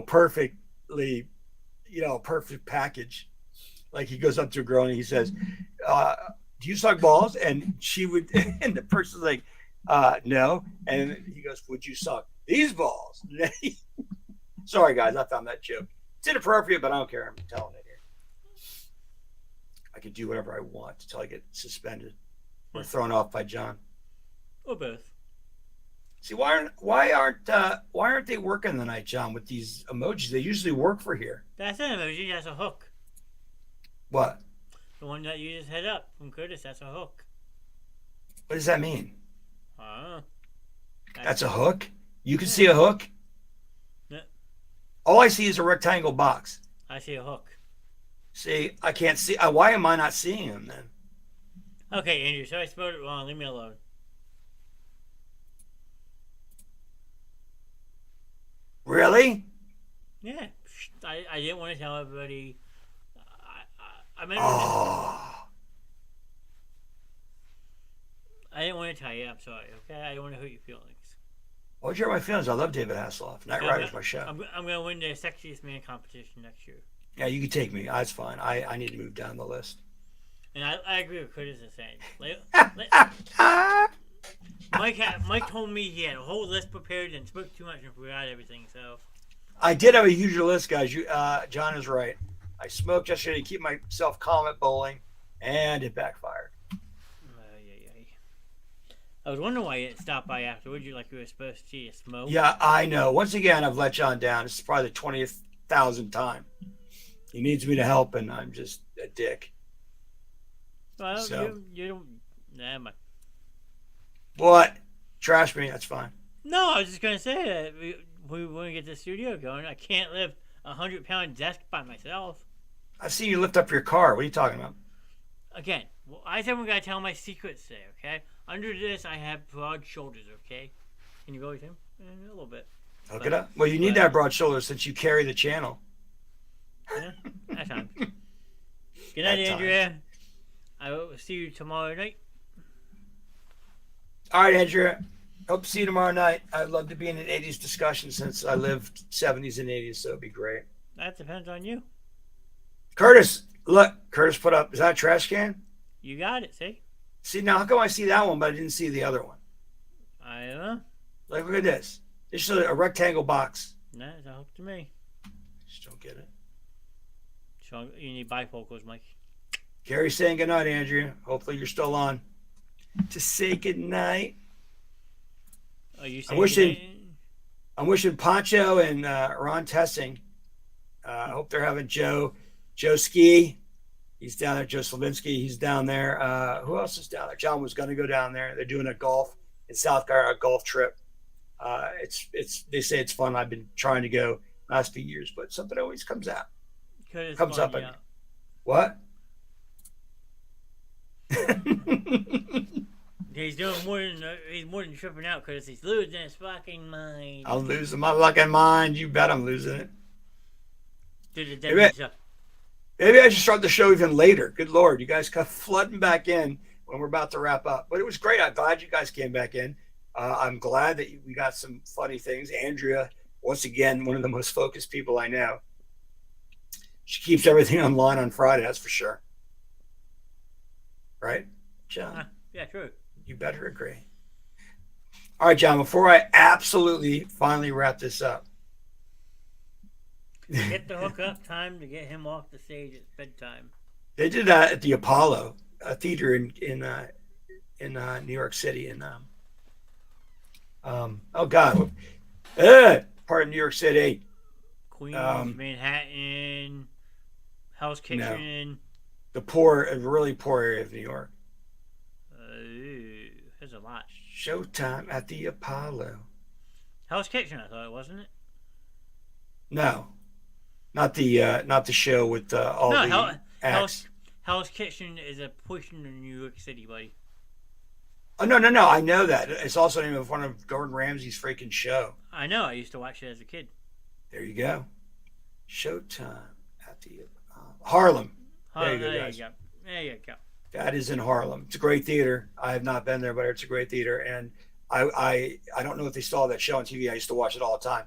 perfectly, perfect package. Like he goes up to a girl and he says, do you suck balls? And she would, and the person's like, no. And he goes, would you suck these balls? Sorry, guys. I found that joke It's inappropriate, but I don't care. I'm telling it here. I could do whatever I want until I get suspended or thrown off by John. Or both. See, why aren't they working tonight, John, with these emojis? They usually work for here. That's an emoji. That's a hook. What? The one that you just hit up from Curtis. That's a hook. What does that mean? I don't know. That's a hook? You can see a hook? Yeah. All I see is a rectangle box. I see a hook. See, I can't see. Why am I not seeing him then? Okay, Andrew. So I spelled it wrong. Leave me alone. Really? Yeah. I didn't want to tell everybody. I meant. Oh. I didn't want to tell you. I'm sorry. Okay. I don't want to hurt your feelings. What'd you hurt my feelings? I love David Hasselhoff. Night Rider's my show. I'm going to win the sexiest man competition next year. Yeah, you can take me. That's fine. I need to move down the list. And I agree with Curtis is saying. Mike told me he had a whole list prepared and spoke too much and forgot everything. So I did have a huge list, guys. John is right. I smoked yesterday to keep myself calm at bowling, and it backfired. I was wondering why you didn't stop by afterwards. You were supposed to see a smoke. Yeah, I know. Once again, I've let John down. This is probably the 20,000th time. He needs me to help, and I'm just a dick. Well, so. you don't. Nah, What? Trash me. That's fine. No, I was just going to say that we want to get the studio going. I can't lift a 100-pound desk by myself. I've seen you lift up your car. What are you talking about? Again, I said we got to tell my secrets today, okay? Under this, I have broad shoulders, okay? Can you go with him? A little bit. Hook it up. Well, you need to have broad shoulders since you carry the channel. Yeah, that's time. Good night, Andrea. I will see you tomorrow night. All right, Andrea. Hope to see you tomorrow night. I'd love to be in an 80s discussion since I lived 70s and 80s, so it'd be great. That depends on you. Curtis, look. Curtis put up. Is that a trash can? You got it, see? See, now how come I see that one, but I didn't see the other one? I don't know. Like, look at this. It's just a rectangle box. Nah, it's a hook to me. Just don't get it. So you need bifocals, Mike. Gary's saying goodnight, Andrea. Hopefully you're still on. To say goodnight. Are you saying I'm wishing Pancho and Ron Tessing. I hope they're having Joe Ski. He's down there. Joe Slavinsky. He's down there. Who else is down there? John was going to go down there. They're doing a golf in South Carolina, a golf trip. They say it's fun. I've been trying to go last few years, but something always comes out. Comes up. Yeah. What? He's doing more than tripping out because he's losing his fucking mind. I'm losing my fucking mind. You bet I'm losing it. Maybe I should start the show even later. Good Lord, you guys come flooding back in when we're about to wrap up. But it was great. I'm glad you guys came back in. I'm glad that we got some funny things. Andrea, once again, one of the most focused people I know. She keeps everything online on Friday, that's for sure. Right, John? Yeah, true. You better agree. All right, John, before I absolutely finally wrap this up. Get the hook up, time to get him off the stage. It's bedtime. They did that at the Apollo Theater in New York City. Oh, God. Part of New York City. Queens, Manhattan, Hell's Kitchen. No. Really poor area of New York. There's a lot. Showtime at the Apollo. Hell's Kitchen, I thought, wasn't it? No, not the show with all the acts. Hell's Kitchen is a portion of New York City, buddy. Oh no! I know that. It's also the name of one of Gordon Ramsay's freaking show. I know. I used to watch it as a kid. There you go. Showtime at the Harlem. There you go, guys. There you go. That is in Harlem. It's a great theater. I have not been there, but it's a great theater. And I don't know if they saw that show on TV. I used to watch it all the time.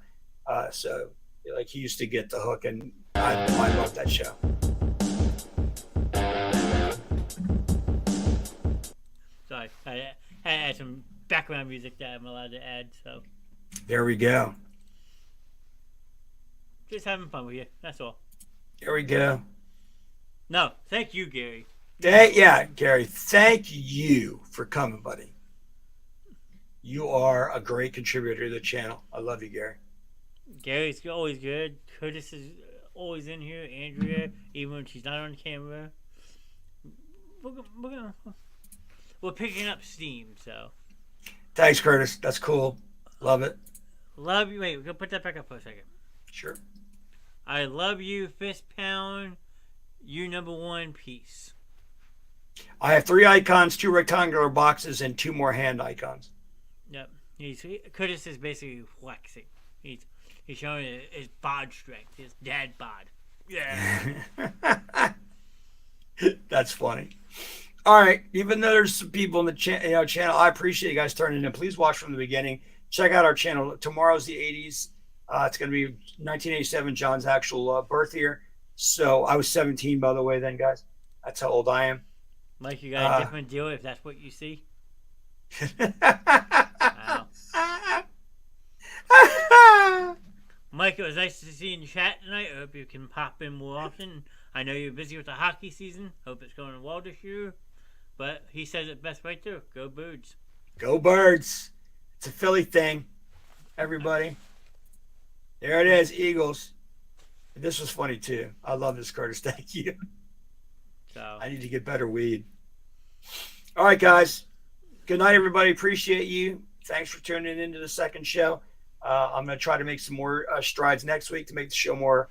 So like he used to get the hook, and I love that show. Sorry, I had some background music that I'm allowed to add. So there we go. Just having fun with you. That's all. Here we go. No, thank you, Gary. Yeah, Gary, thank you for coming, buddy. You are a great contributor to the channel. I love you, Gary. Gary's always good. Curtis is always in here. Andrea, even when she's not on camera. We're picking up steam, so. Thanks, Curtis. That's cool. Love it. Love you. Wait, we're going to put that back up for a second. Sure. I love you, fist pound. You number one, peace. I have 3 icons, 2 rectangular boxes, and 2 more hand icons. Yep. Curtis is basically flexing. He's showing his bod strength, his dad bod. Yeah. That's funny. All right. Even though there's some people in the channel, I appreciate you guys turning in. Please watch from the beginning. Check out our channel. Tomorrow's the 80s. It's going to be 1987, John's actual birth year. So I was 17, by the way, then, guys. That's how old I am. Mike, you got a different deal if that's what you see? Wow. Mike, it was nice to see you in the chat tonight. I hope you can pop in more often. I know you're busy with the hockey season. Hope it's going well this year. But he says it best right there. Go Birds. Go Birds. It's a Philly thing, everybody. There it is, Eagles. This was funny, too. I love this, Curtis. Thank you. So I need to get better weed. All right, guys. Good night, everybody. Appreciate you. Thanks for tuning into the second show. I'm going to try to make some more strides next week to make the show more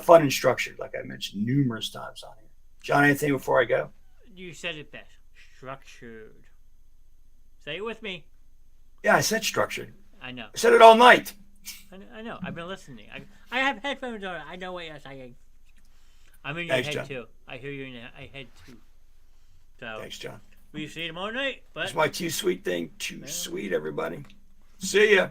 fun and structured, like I mentioned numerous times on here. John, anything before I go? You said it best. Structured. Say it with me. Yeah, I said structured. I know. I said it all night. I know. I've been listening. I have headphones on. I know what you're saying. I'm in your Thanks, head, John. too. I hear you in your head, too. So, Thanks, John. we'll see you tomorrow night. But That's my too sweet thing. Too sweet, everybody. See ya.